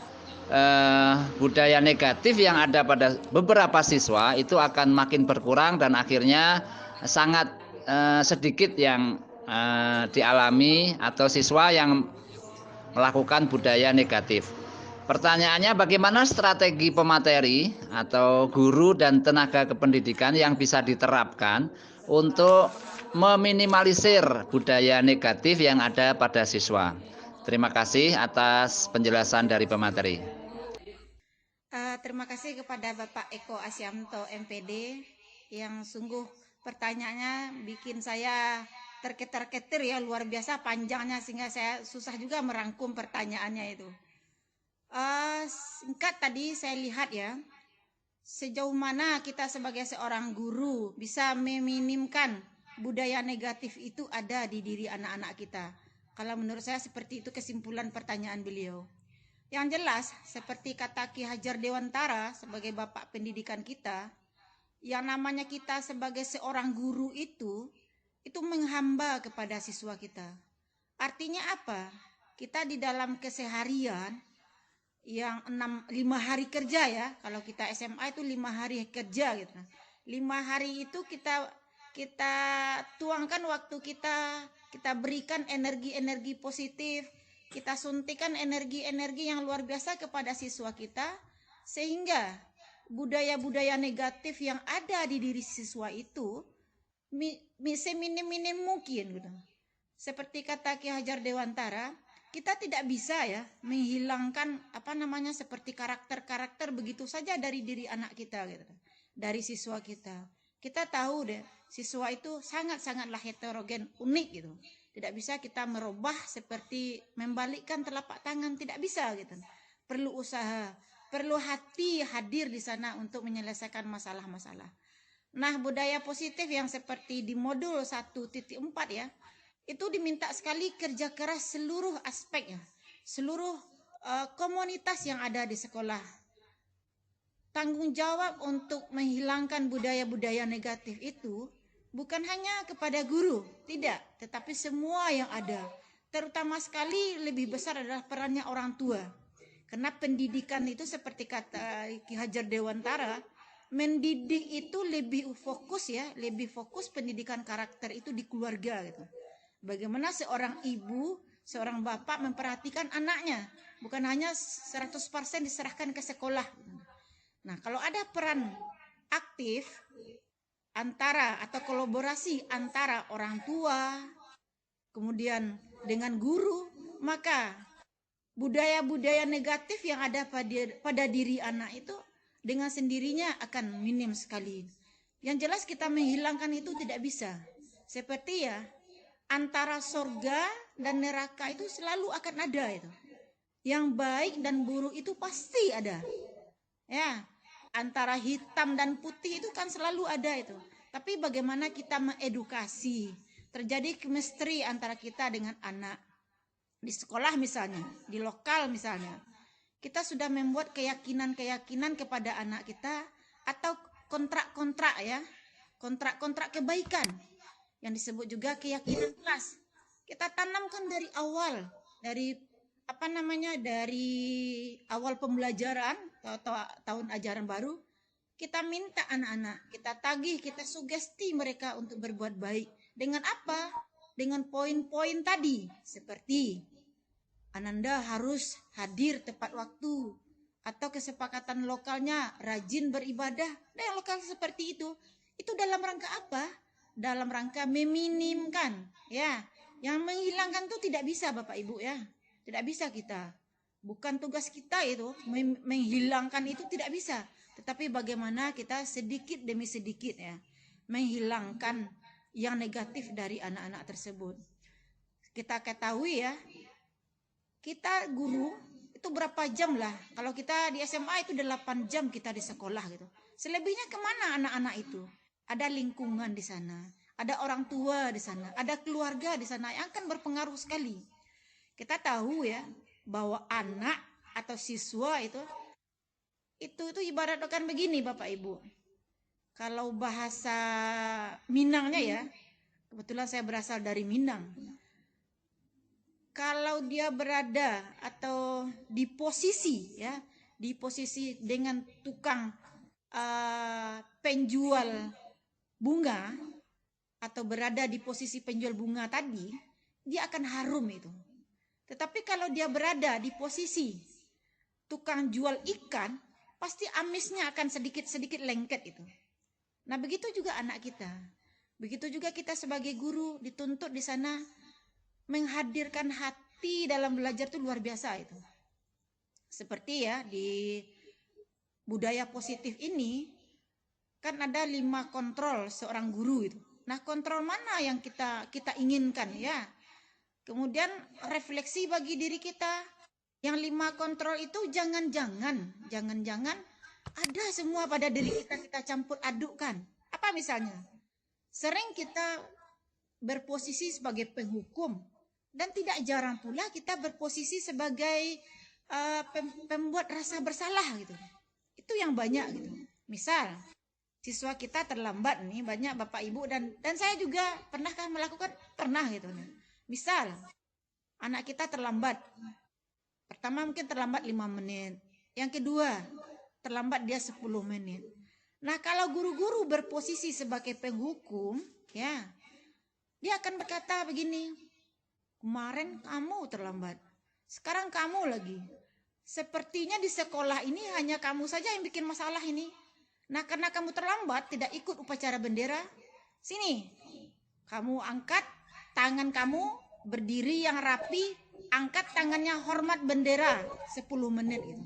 budaya negatif yang ada pada beberapa siswa itu akan makin berkurang dan akhirnya sangat sedikit yang dialami atau siswa yang melakukan budaya negatif. Pertanyaannya, bagaimana strategi pemateri atau guru dan tenaga kependidikan yang bisa diterapkan untuk meminimalisir budaya negatif yang ada pada siswa? Terima kasih atas penjelasan dari pemateri. Terima kasih kepada Bapak Eko Asyamto MPD yang sungguh pertanyaannya bikin saya terketer-keter ya, luar biasa panjangnya sehingga saya susah juga merangkum pertanyaannya itu. Singkat tadi saya lihat ya, sejauh mana kita sebagai seorang guru bisa meminimkan budaya negatif itu ada di diri anak-anak kita. Kalau menurut saya seperti itu kesimpulan pertanyaan beliau. Yang jelas, seperti kata Ki Hajar Dewantara sebagai bapak pendidikan kita, yang namanya kita sebagai seorang guru itu menghamba kepada siswa kita. Artinya apa? Kita di dalam keseharian yang 5 hari kerja ya, kalau kita SMA itu 5 hari kerja gitu. 5 hari itu kita tuangkan waktu kita berikan energi-energi positif, kita suntikan energi-energi yang luar biasa kepada siswa kita, sehingga budaya-budaya negatif yang ada di diri siswa itu seminim-minim mungkin gitu. Seperti kata Ki Hajar Dewantara, kita tidak bisa ya menghilangkan seperti karakter-karakter begitu saja dari diri anak kita gitu, dari siswa kita. Kita tahu deh, siswa itu sangat-sangatlah heterogen, unik gitu. Tidak bisa kita merubah seperti membalikkan telapak tangan, tidak bisa gitu. Perlu usaha, perlu hati hadir di sana untuk menyelesaikan masalah-masalah. Nah, budaya positif yang seperti di modul 1.4 ya, itu diminta sekali kerja keras seluruh aspek ya, seluruh komunitas yang ada di sekolah. Tanggung jawab untuk menghilangkan budaya-budaya negatif itu bukan hanya kepada guru, tidak, tetapi semua yang ada. Terutama sekali lebih besar adalah perannya orang tua. Karena pendidikan itu seperti kata Ki Hajar Dewantara, mendidik itu lebih fokus ya, lebih fokus pendidikan karakter itu di keluarga gitu. Bagaimana seorang ibu, seorang bapak memperhatikan anaknya, bukan hanya 100% diserahkan ke sekolah. Nah, kalau ada peran aktif antara atau kolaborasi antara orang tua kemudian dengan guru, maka budaya-budaya negatif yang ada pada diri anak itu dengan sendirinya akan minim sekali. Yang jelas kita menghilangkan itu tidak bisa. Seperti ya, antara surga dan neraka itu selalu akan ada itu. Yang baik dan buruk itu pasti ada. Ya, antara hitam dan putih itu kan selalu ada itu. Tapi bagaimana kita mengedukasi, terjadi chemistry antara kita dengan anak. Di sekolah misalnya, di lokal misalnya, kita sudah membuat keyakinan-keyakinan kepada anak kita atau kontrak-kontrak ya, kontrak-kontrak kebaikan yang disebut juga keyakinan kelas. Kita tanamkan dari awal, dari dari awal pembelajaran atau tahun ajaran baru. Kita minta anak-anak, kita tagih, kita sugesti mereka untuk berbuat baik. Dengan apa? Dengan poin-poin tadi, seperti Ananda harus hadir tepat waktu, atau kesepakatan lokalnya rajin beribadah. Nah, yang lokal seperti itu dalam rangka apa? Dalam rangka meminimkan, ya, yang menghilangkan itu tidak bisa Bapak Ibu ya, tidak bisa kita. Bukan tugas kita itu menghilangkan itu, tidak bisa. Tetapi bagaimana kita sedikit demi sedikit ya menghilangkan yang negatif dari anak-anak tersebut. Kita ketahui ya, kita guru itu berapa jam lah. Kalau kita di SMA itu 8 jam kita di sekolah gitu. Selebihnya kemana anak-anak itu? Ada lingkungan di sana, ada orang tua di sana, ada keluarga di sana yang akan berpengaruh sekali. Kita tahu ya bahwa anak atau siswa itu ibaratkan begini Bapak Ibu. Kalau bahasa Minangnya ya, kebetulan saya berasal dari Minang. Kalau dia berada atau di posisi ya, di posisi dengan tukang penjual bunga atau berada di posisi penjual bunga tadi, dia akan harum itu. Tetapi kalau dia berada di posisi tukang jual ikan, pasti amisnya akan sedikit-sedikit lengket itu. Nah, begitu juga anak kita. Begitu juga kita sebagai guru dituntut di sana menghadirkan hati dalam belajar itu luar biasa itu. Seperti ya di budaya positif ini kan ada 5 kontrol seorang guru itu. Nah, kontrol mana yang kita inginkan ya? Kemudian refleksi bagi diri kita. Yang 5 kontrol itu jangan-jangan ada semua pada diri kita campur adukkan. Apa misalnya? Sering kita berposisi sebagai penghukum dan tidak jarang pula kita berposisi sebagai pembuat rasa bersalah gitu. Itu yang banyak gitu. Misal siswa kita terlambat nih, banyak Bapak Ibu dan saya juga pernahkah melakukan? Pernah gitu. Misal anak kita terlambat. Pertama mungkin terlambat 5 menit. Yang kedua, terlambat dia 10 menit. Nah, kalau guru-guru berposisi sebagai penghukum, ya, dia akan berkata begini, kemarin kamu terlambat, sekarang kamu lagi. Sepertinya di sekolah ini hanya kamu saja yang bikin masalah ini. Nah, karena kamu terlambat, tidak ikut upacara bendera, sini, kamu angkat tangan kamu, berdiri yang rapi, angkat tangannya hormat bendera 10 menit gitu.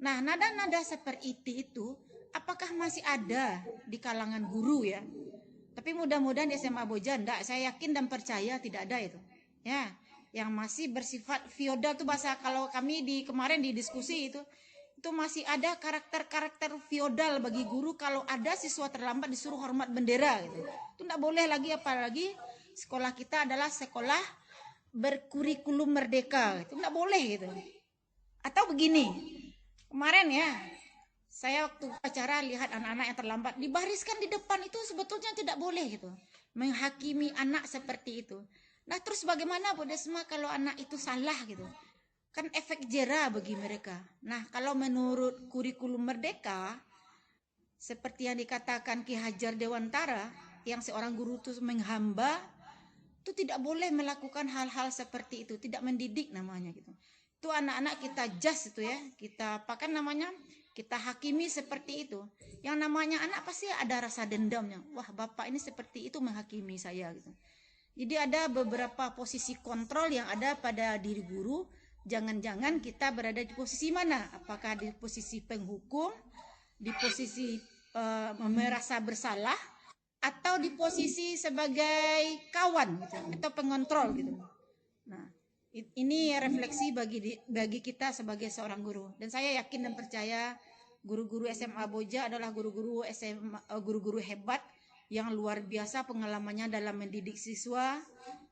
Nah, nada-nada seperti itu apakah masih ada di kalangan guru ya? Tapi mudah-mudahan di SMA Boja enggak, saya yakin dan percaya tidak ada itu. Ya, yang masih bersifat feodal itu bahasa kalau kami kemarin di diskusi itu masih ada karakter-karakter feodal bagi guru kalau ada siswa terlambat disuruh hormat bendera gitu. Itu enggak boleh lagi, apalagi sekolah kita adalah sekolah berkurikulum merdeka, itu nggak boleh gitu. Atau begini, kemarin ya saya waktu acara lihat anak-anak yang terlambat dibariskan di depan, itu sebetulnya tidak boleh gitu, menghakimi anak seperti itu. Nah, terus bagaimana Bu Desma kalau anak itu salah gitu, kan efek jera bagi mereka. Nah, kalau menurut kurikulum merdeka seperti yang dikatakan Ki Hajar Dewantara, yang seorang guru itu menghamba, itu tidak boleh melakukan hal-hal seperti itu, tidak mendidik namanya gitu. Itu anak-anak kita judge itu ya, kita apakan namanya, kita hakimi seperti itu. Yang namanya anak pasti ada rasa dendamnya. Wah, bapak ini seperti itu menghakimi saya gitu. Jadi ada beberapa posisi kontrol yang ada pada diri guru. Jangan-jangan kita berada di posisi mana? Apakah di posisi penghukum, di posisi merasa bersalah, atau di posisi sebagai kawan gitu, atau pengontrol gitu. Nah, ini refleksi bagi kita sebagai seorang guru. Dan saya yakin dan percaya guru-guru SMA Boja adalah guru-guru hebat yang luar biasa pengalamannya dalam mendidik siswa,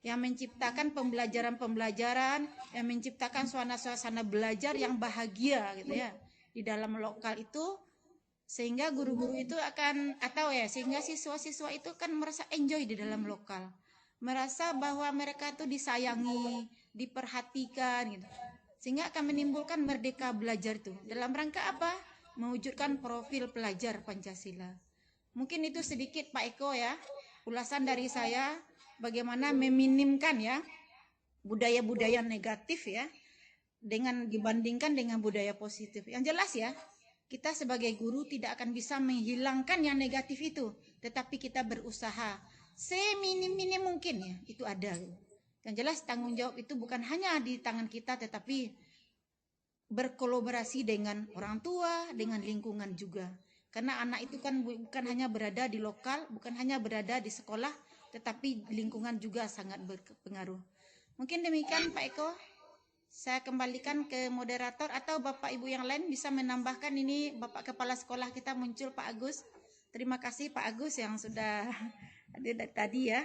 yang menciptakan pembelajaran-pembelajaran, yang menciptakan suasana belajar yang bahagia gitu ya di dalam lokal itu. Sehingga guru-guru itu sehingga siswa-siswa itu kan merasa enjoy di dalam lokal, merasa bahwa mereka tuh disayangi, diperhatikan gitu, sehingga akan menimbulkan merdeka belajar itu. Dalam rangka apa? Mewujudkan profil pelajar Pancasila. Mungkin itu sedikit Pak Eko ya, ulasan dari saya bagaimana meminimkan ya budaya-budaya negatif ya dibandingkan dengan budaya positif. Yang jelas ya, kita sebagai guru tidak akan bisa menghilangkan yang negatif itu, tetapi kita berusaha seminim-minim mungkin ya, itu ada. Yang jelas tanggung jawab itu bukan hanya di tangan kita, tetapi berkolaborasi dengan orang tua, dengan lingkungan juga. Karena anak itu kan bukan hanya berada di lokal, bukan hanya berada di sekolah, tetapi lingkungan juga sangat berpengaruh. Mungkin demikian Pak Eko. Saya kembalikan ke moderator atau Bapak Ibu yang lain bisa menambahkan. Ini Bapak Kepala Sekolah kita muncul, Pak Agus. Terima kasih Pak Agus yang sudah hadir tadi ya.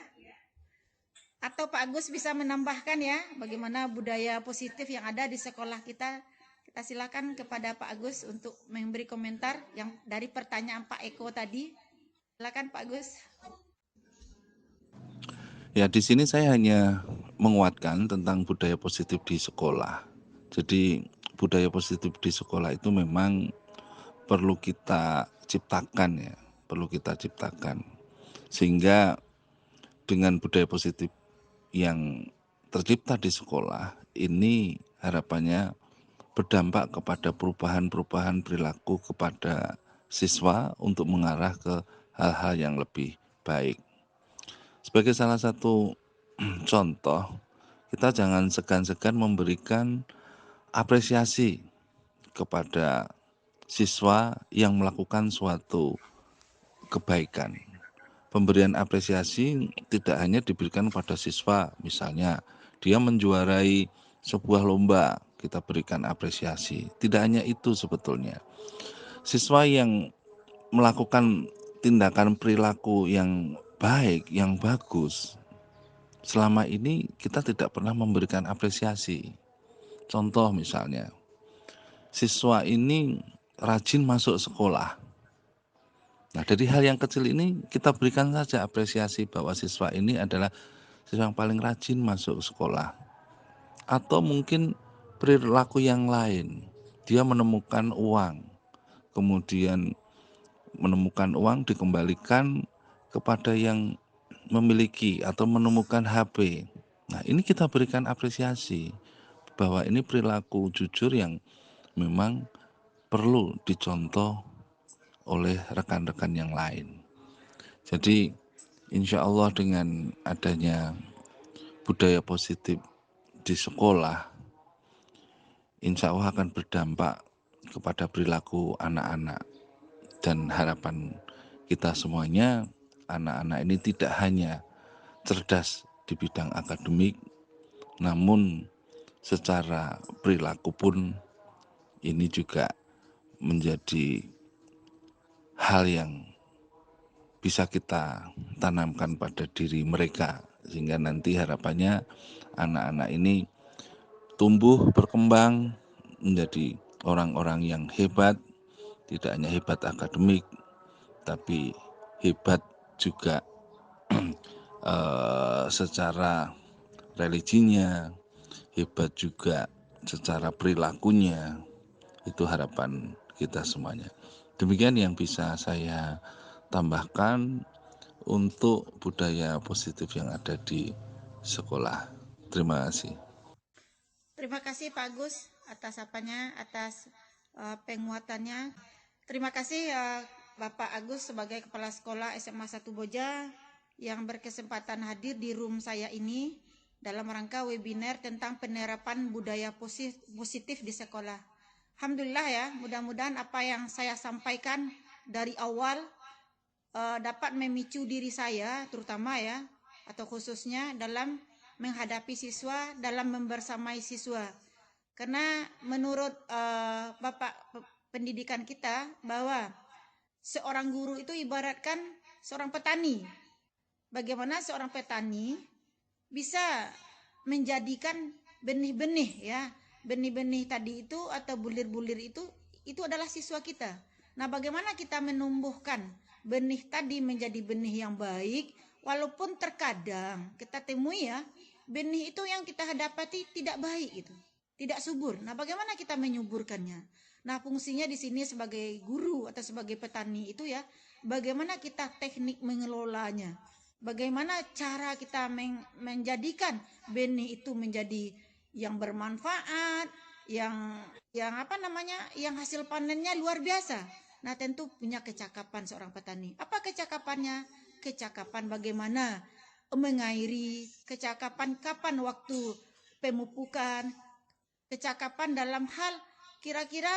Atau Pak Agus bisa menambahkan ya bagaimana budaya positif yang ada di sekolah kita. Kita silakan kepada Pak Agus untuk memberi komentar yang dari pertanyaan Pak Eko tadi. Silakan Pak Agus. Ya, di sini saya hanya menguatkan tentang budaya positif di sekolah. Jadi budaya positif di sekolah itu memang perlu kita ciptakan ya, perlu kita ciptakan. Sehingga dengan budaya positif yang tercipta di sekolah ini harapannya berdampak kepada perubahan-perubahan perilaku kepada siswa untuk mengarah ke hal-hal yang lebih baik. Sebagai salah satu contoh, kita jangan segan-segan memberikan apresiasi kepada siswa yang melakukan suatu kebaikan. Pemberian apresiasi tidak hanya diberikan pada siswa, misalnya dia menjuarai sebuah lomba, kita berikan apresiasi. Tidak hanya itu sebetulnya. Siswa yang melakukan tindakan perilaku yang baik, yang bagus, selama ini kita tidak pernah memberikan apresiasi. Contoh misalnya, siswa ini rajin masuk sekolah. Nah, dari hal yang kecil ini kita berikan saja apresiasi bahwa siswa ini adalah siswa yang paling rajin masuk sekolah. Atau mungkin perilaku yang lain, dia menemukan uang, kemudian menemukan uang dikembalikan kepada yang memiliki atau menemukan HP. Nah, ini kita berikan apresiasi bahwa ini perilaku jujur yang memang perlu dicontoh oleh rekan-rekan yang lain. Jadi, insya Allah dengan adanya budaya positif di sekolah, insya Allah akan berdampak kepada perilaku anak-anak. Dan harapan kita semuanya, anak-anak ini tidak hanya cerdas di bidang akademik, namun secara perilaku pun ini juga menjadi hal yang bisa kita tanamkan pada diri mereka, sehingga nanti harapannya anak-anak ini tumbuh berkembang menjadi orang-orang yang hebat, tidak hanya hebat akademik, tapi hebat juga secara religinya, hebat juga secara perilakunya. Itu harapan kita semuanya. Demikian yang bisa saya tambahkan untuk budaya positif yang ada di sekolah. Terima kasih. Terima kasih Pak Agus atas atas penguatannya. Terima kasih Bapak Agus sebagai Kepala Sekolah SMA 1 Boja yang berkesempatan hadir di room saya ini dalam rangka webinar tentang penerapan budaya positif di sekolah. Alhamdulillah ya, mudah-mudahan apa yang saya sampaikan dari awal dapat memicu diri saya terutama ya, atau khususnya dalam menghadapi siswa, dalam membersamai siswa. Karena menurut Bapak pendidikan kita bahwa seorang guru itu ibaratkan seorang petani. Bagaimana seorang petani bisa menjadikan benih-benih ya, benih-benih tadi itu atau bulir-bulir itu adalah siswa kita. Nah, bagaimana kita menumbuhkan benih tadi menjadi benih yang baik, walaupun terkadang kita temui ya, benih itu yang kita hadapati tidak baik itu, tidak subur. Nah, bagaimana kita menyuburkannya? Nah, fungsinya di sini sebagai guru atau sebagai petani itu ya, bagaimana kita teknik mengelolanya? Bagaimana cara kita menjadikan benih itu menjadi yang bermanfaat, yang yang hasil panennya luar biasa. Nah, tentu punya kecakapan seorang petani. Apa kecakapannya? Kecakapan bagaimana mengairi, kecakapan kapan waktu pemupukan, kecakapan dalam hal kira-kira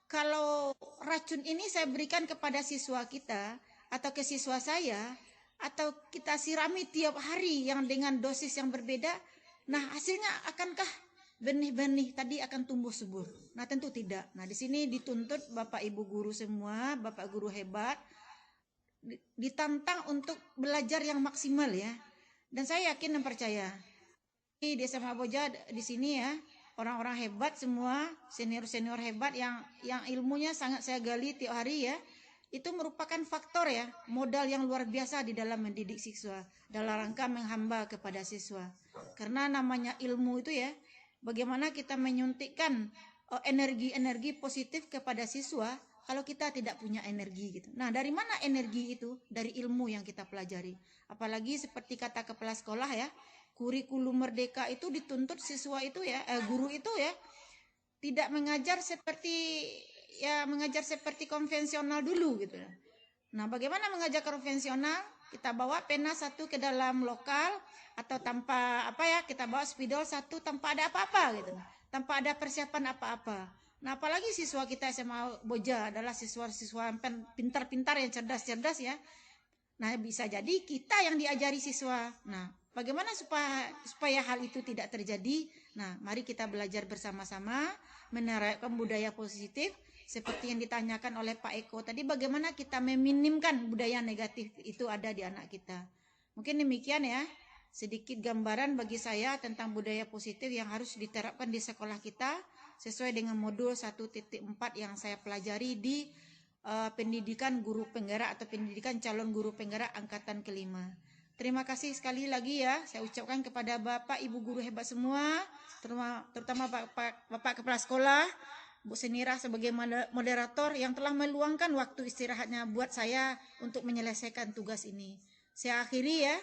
kalau racun ini saya berikan kepada siswa kita atau ke siswa saya, atau kita sirami tiap hari yang dengan dosis yang berbeda, nah hasilnya akankah benih-benih tadi akan tumbuh subur? Nah, tentu tidak. Nah, di sini dituntut Bapak Ibu guru semua, Bapak guru hebat, ditantang untuk belajar yang maksimal ya. Dan saya yakin dan percaya di SMA Boja di sini ya, orang-orang hebat semua, senior-senior hebat yang ilmunya sangat saya gali tiap hari ya. Itu merupakan faktor ya, modal yang luar biasa di dalam mendidik siswa, dalam rangka menghamba kepada siswa. Karena namanya ilmu itu ya, bagaimana kita menyuntikkan energi-energi positif kepada siswa kalau kita tidak punya energi gitu. Nah, dari mana energi itu? Dari ilmu yang kita pelajari. Apalagi seperti kata kepala sekolah ya, kurikulum merdeka itu dituntut siswa itu ya, guru itu ya, tidak mengajar seperti konvensional dulu gitu. Nah, bagaimana mengajar konvensional? Kita bawa pena satu ke dalam lokal atau tanpa kita bawa spidol satu tanpa ada apa-apa gitu. Tanpa ada persiapan apa-apa. Nah, apalagi siswa kita SMA Boja adalah siswa-siswa pintar-pintar yang cerdas-cerdas ya. Nah, bisa jadi kita yang diajari siswa. Nah, bagaimana supaya hal itu tidak terjadi? Nah, mari kita belajar bersama-sama menerapkan budaya positif seperti yang ditanyakan oleh Pak Eko tadi, bagaimana kita meminimkan budaya negatif itu ada di anak kita. Mungkin demikian ya, sedikit gambaran bagi saya tentang budaya positif yang harus diterapkan di sekolah kita sesuai dengan modul 1.4 yang saya pelajari di pendidikan guru penggerak atau pendidikan calon guru penggerak angkatan kelima. Terima kasih sekali lagi ya, saya ucapkan kepada Bapak Ibu guru hebat semua, terutama Bapak Kepala Sekolah, Bu Senirah sebagai moderator yang telah meluangkan waktu istirahatnya buat saya untuk menyelesaikan tugas ini. Saya akhiri ya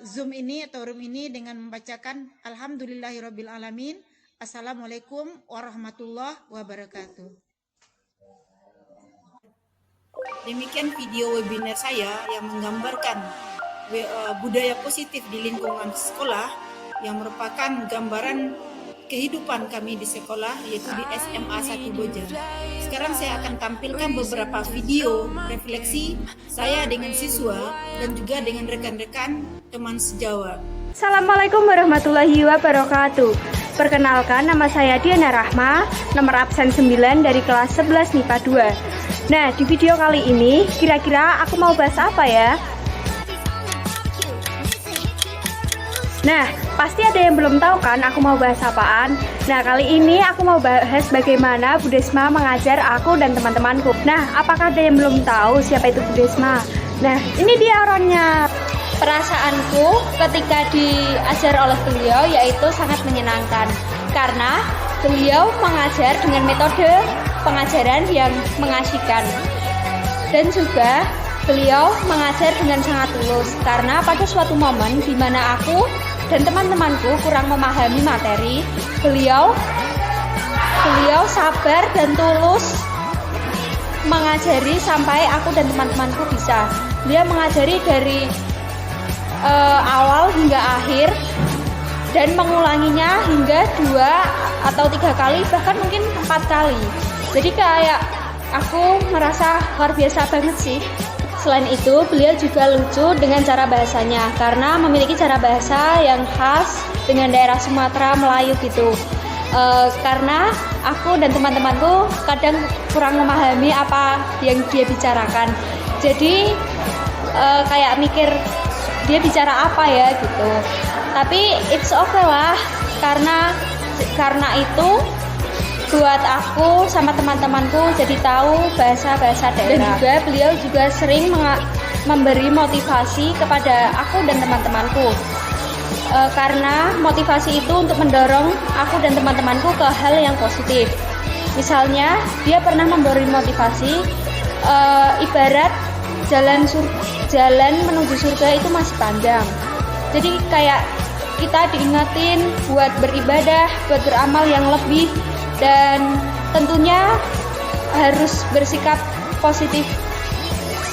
Zoom ini atau room ini dengan membacakan Alhamdulillahirabbil alamin. Assalamualaikum warahmatullahi wabarakatuh. Demikian video webinar saya yang menggambarkan budaya positif di lingkungan sekolah yang merupakan gambaran kehidupan kami di sekolah, yaitu di SMA 1 Boja. Sekarang saya akan tampilkan beberapa video refleksi saya dengan siswa dan juga dengan rekan-rekan teman sejawat. Assalamualaikum warahmatullahi wabarakatuh. Perkenalkan, nama saya Diana Rahma, nomor absen 9 dari kelas 11 MIPA 2. Nah, di video kali ini kira-kira aku mau bahas apa ya? Nah, pasti ada yang belum tahu kan aku mau bahas apaan? Nah, kali ini aku mau bahas bagaimana Bu Desma mengajar aku dan teman-temanku. Nah, apakah ada yang belum tahu siapa itu Bu Desma? Nah, ini dia orangnya. Perasaanku ketika diajar oleh beliau yaitu sangat menyenangkan. Karena beliau mengajar dengan metode pengajaran yang mengasyikan. Dan juga beliau mengajar dengan sangat tulus. Karena pada suatu momen di mana aku dan teman-temanku kurang memahami materi, beliau sabar dan tulus mengajari sampai aku dan teman-temanku bisa. Beliau mengajari dari awal hingga akhir dan mengulanginya hingga 2 atau 3 kali, bahkan mungkin 4 kali. Jadi kayak aku merasa luar biasa banget sih. Selain itu, beliau juga lucu dengan cara bahasanya karena memiliki cara bahasa yang khas dengan daerah Sumatera, Melayu gitu. Karena aku dan teman-temanku kadang kurang memahami apa yang dia bicarakan. Jadi kayak mikir dia bicara apa ya gitu. Tapi it's okay lah, karena itu buat aku sama teman-temanku jadi tahu bahasa-bahasa daerah. Dan juga beliau juga sering memberi motivasi kepada aku dan teman-temanku. Karena motivasi itu untuk mendorong aku dan teman-temanku ke hal yang positif. Misalnya, dia pernah memberi motivasi ibarat jalan menuju surga itu masih panjang. Jadi kayak kita diingatin buat beribadah, buat beramal yang lebih, dan tentunya harus bersikap positif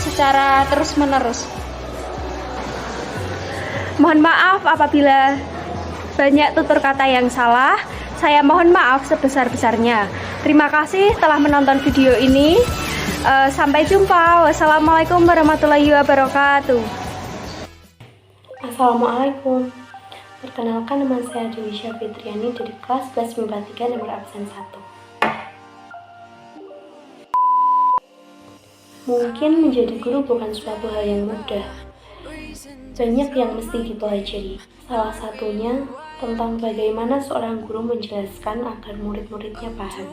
secara terus-menerus. Mohon maaf apabila banyak tutur kata yang salah. Saya mohon maaf sebesar-besarnya. Terima kasih telah menonton video ini. Sampai jumpa. Wassalamualaikum warahmatullahi wabarakatuh. Assalamualaikum. Perkenalkan, nama saya Dewi Syafitriani dari kelas 11 MIPA 3 nomor absen 1. Mungkin menjadi guru bukan suatu hal yang mudah. Banyak yang mesti dipelajari. Salah satunya tentang bagaimana seorang guru menjelaskan agar murid-muridnya paham.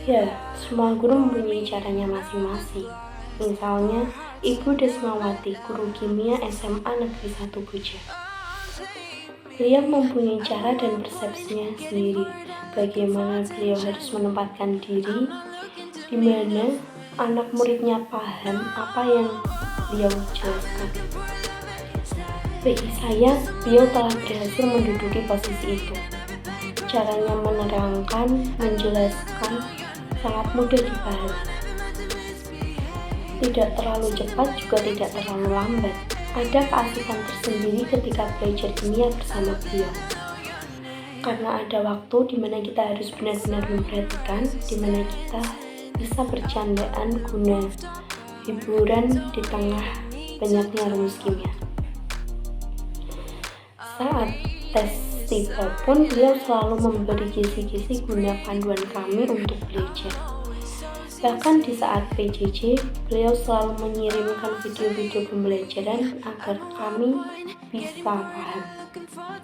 Ya, semua guru mempunyai caranya masing-masing. Misalnya, Ibu Desmawati, guru kimia SMA Negeri 1 Boja. Beliau mempunyai cara dan persepsinya sendiri. Bagaimana beliau harus menempatkan diri, di mana anak muridnya paham apa yang beliau jelaskan. Bagi saya, beliau telah berhasil menduduki posisi itu. Caranya menerangkan, menjelaskan, sangat mudah dipahami. Tidak terlalu cepat, juga tidak terlalu lambat. Ada keasikan tersendiri ketika belajar kimia bersama beliau. Karena ada waktu di mana kita harus benar-benar memperhatikan, di mana kita bisa bercandaan guna hiburan di tengah banyaknya rumus kimia. Saat tes festival pun beliau selalu memberi kisi-kisi guna panduan kami untuk belajar. Bahkan di saat PJJ, beliau selalu mengirimkan video-video pembelajaran agar kami bisa paham.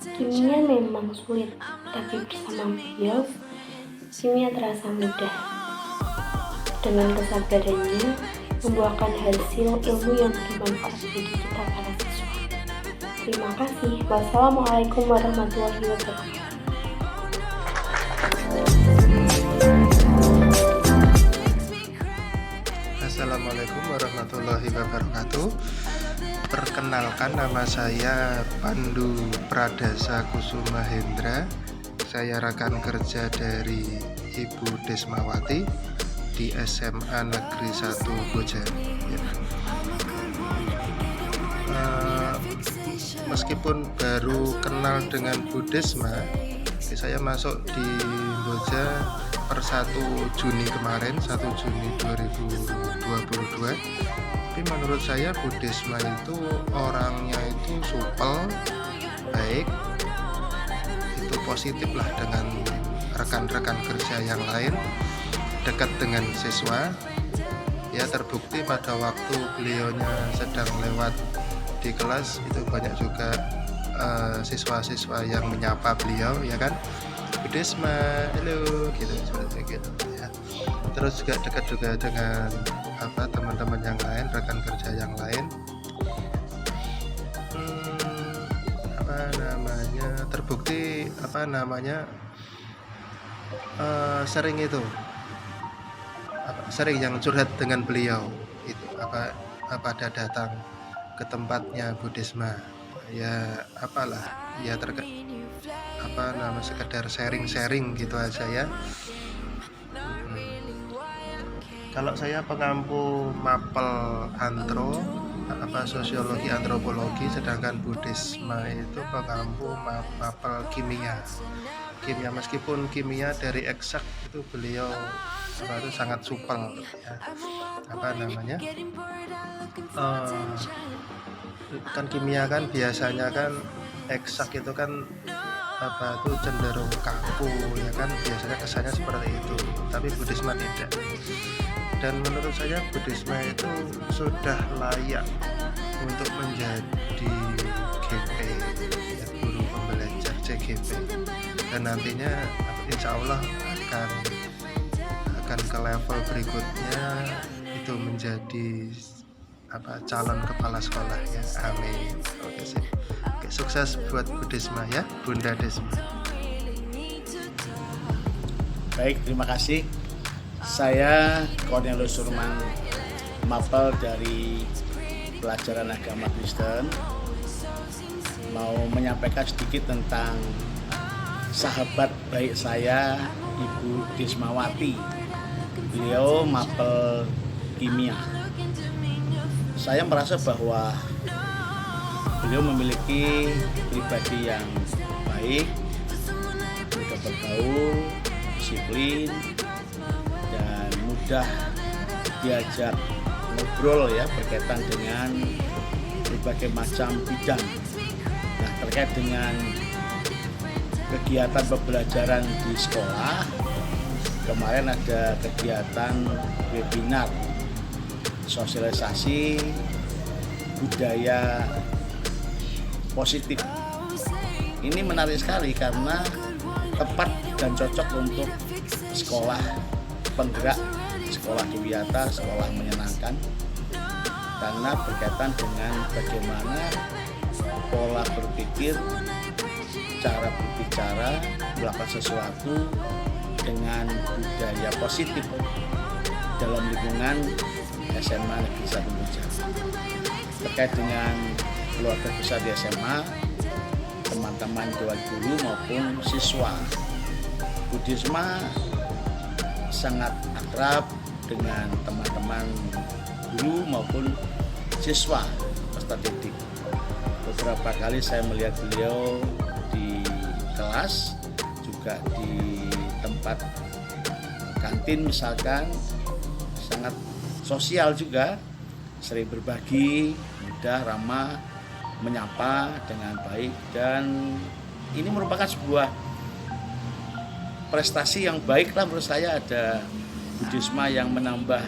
Kimia memang sulit, tapi bersama beliau, kimia terasa mudah. Dengan kesabarannya, membuahkan hasil ilmu yang bermanfaat bagi kita para siswa. Terima kasih. Wassalamualaikum warahmatullahi wabarakatuh. Assalamualaikum warahmatullahi wabarakatuh. Perkenalkan, nama saya Pandu Pradasa Kusuma Hendra. Saya rekan kerja dari Ibu Desmawati di SMA Negeri 1 Boja. Ya. Meskipun baru kenal dengan Bu Desma, saya masuk di Boja per 1 Juni kemarin, 1 Juni 2022. Tapi menurut saya Bu Desma itu orangnya itu supel, baik, itu positif lah dengan rekan-rekan kerja yang lain, dekat dengan siswa. Ya, terbukti pada waktu beliaunya sedang lewat di kelas itu banyak juga siswa-siswa yang menyapa beliau, ya kan, Bu Desma, halo, gitu, seperti gitu ya. Terus juga dekat juga dengan teman-teman yang lain, rekan kerja yang lain. Terbukti sering yang curhat dengan beliau itu pada datang ke tempatnya Bu Desma, ya sekedar sharing gitu aja ya. Kalau saya pengampu mapel antro, sosiologi antropologi, sedangkan Bu Desma itu pengampu mapel kimia. Meskipun kimia dari eksak itu beliau itu sangat supel ya. Kan kimia kan biasanya kan eksak itu kan cenderung kaku, ya kan, biasanya kesannya seperti itu. Tapi Bu Desma tidak. Dan menurut saya Bu Desma itu sudah layak untuk menjadi GP, ya, guru pembelajar CGP. Dan nantinya insya Allah akan ke level berikutnya, itu menjadi calon kepala sekolah ya. Amin. Oke, sukses buat Bu Desma ya, Bunda Desma. Baik, terima kasih. Saya Cornelius Surman, mapel dari pelajaran agama Kristen, mau menyampaikan sedikit tentang sahabat baik saya, Ibu Desmawati. Beliau mapel kimia. Saya merasa bahwa beliau memiliki pribadi yang baik, mudah bergaul, disiplin, dan mudah diajak ngobrol ya, berkaitan dengan berbagai macam bidang. Nah, terkait dengan kegiatan pembelajaran di sekolah, kemarin ada kegiatan webinar sosialisasi budaya positif. Ini menarik sekali karena tepat dan cocok untuk sekolah penggerak, sekolah kegiatan, sekolah menyenangkan, karena berkaitan dengan bagaimana pola berpikir, cara berbicara, melakukan sesuatu dengan budaya positif dalam lingkungan SMA Negeri 1 Boja. Terkait dengan keluarga besar di SMA, teman-teman dewan guru maupun siswa, Bu Desma sangat akrab dengan teman-teman guru maupun siswa peserta didik. Beberapa kali saya melihat beliau di kelas, juga di tempat kantin misalkan, sangat sosial juga, sering berbagi, mudah, ramah, menyapa dengan baik, dan ini merupakan sebuah prestasi yang baik lah menurut saya. Ada Bu Desma yang menambah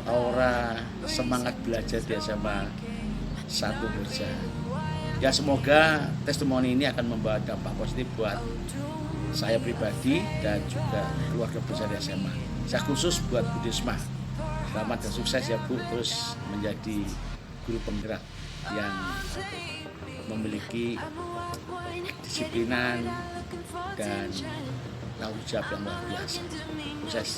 aura semangat belajar di SMA 1 Boja. Ya semoga testimoni ini akan membawa dampak positif buat saya pribadi dan juga keluarga besar di SMA. Saya khusus buat Bu Desma. Selamat dan sukses ya Bu, terus menjadi guru penggerak yang memiliki disiplinan dan tanggung jawab yang luar biasa. Sukses.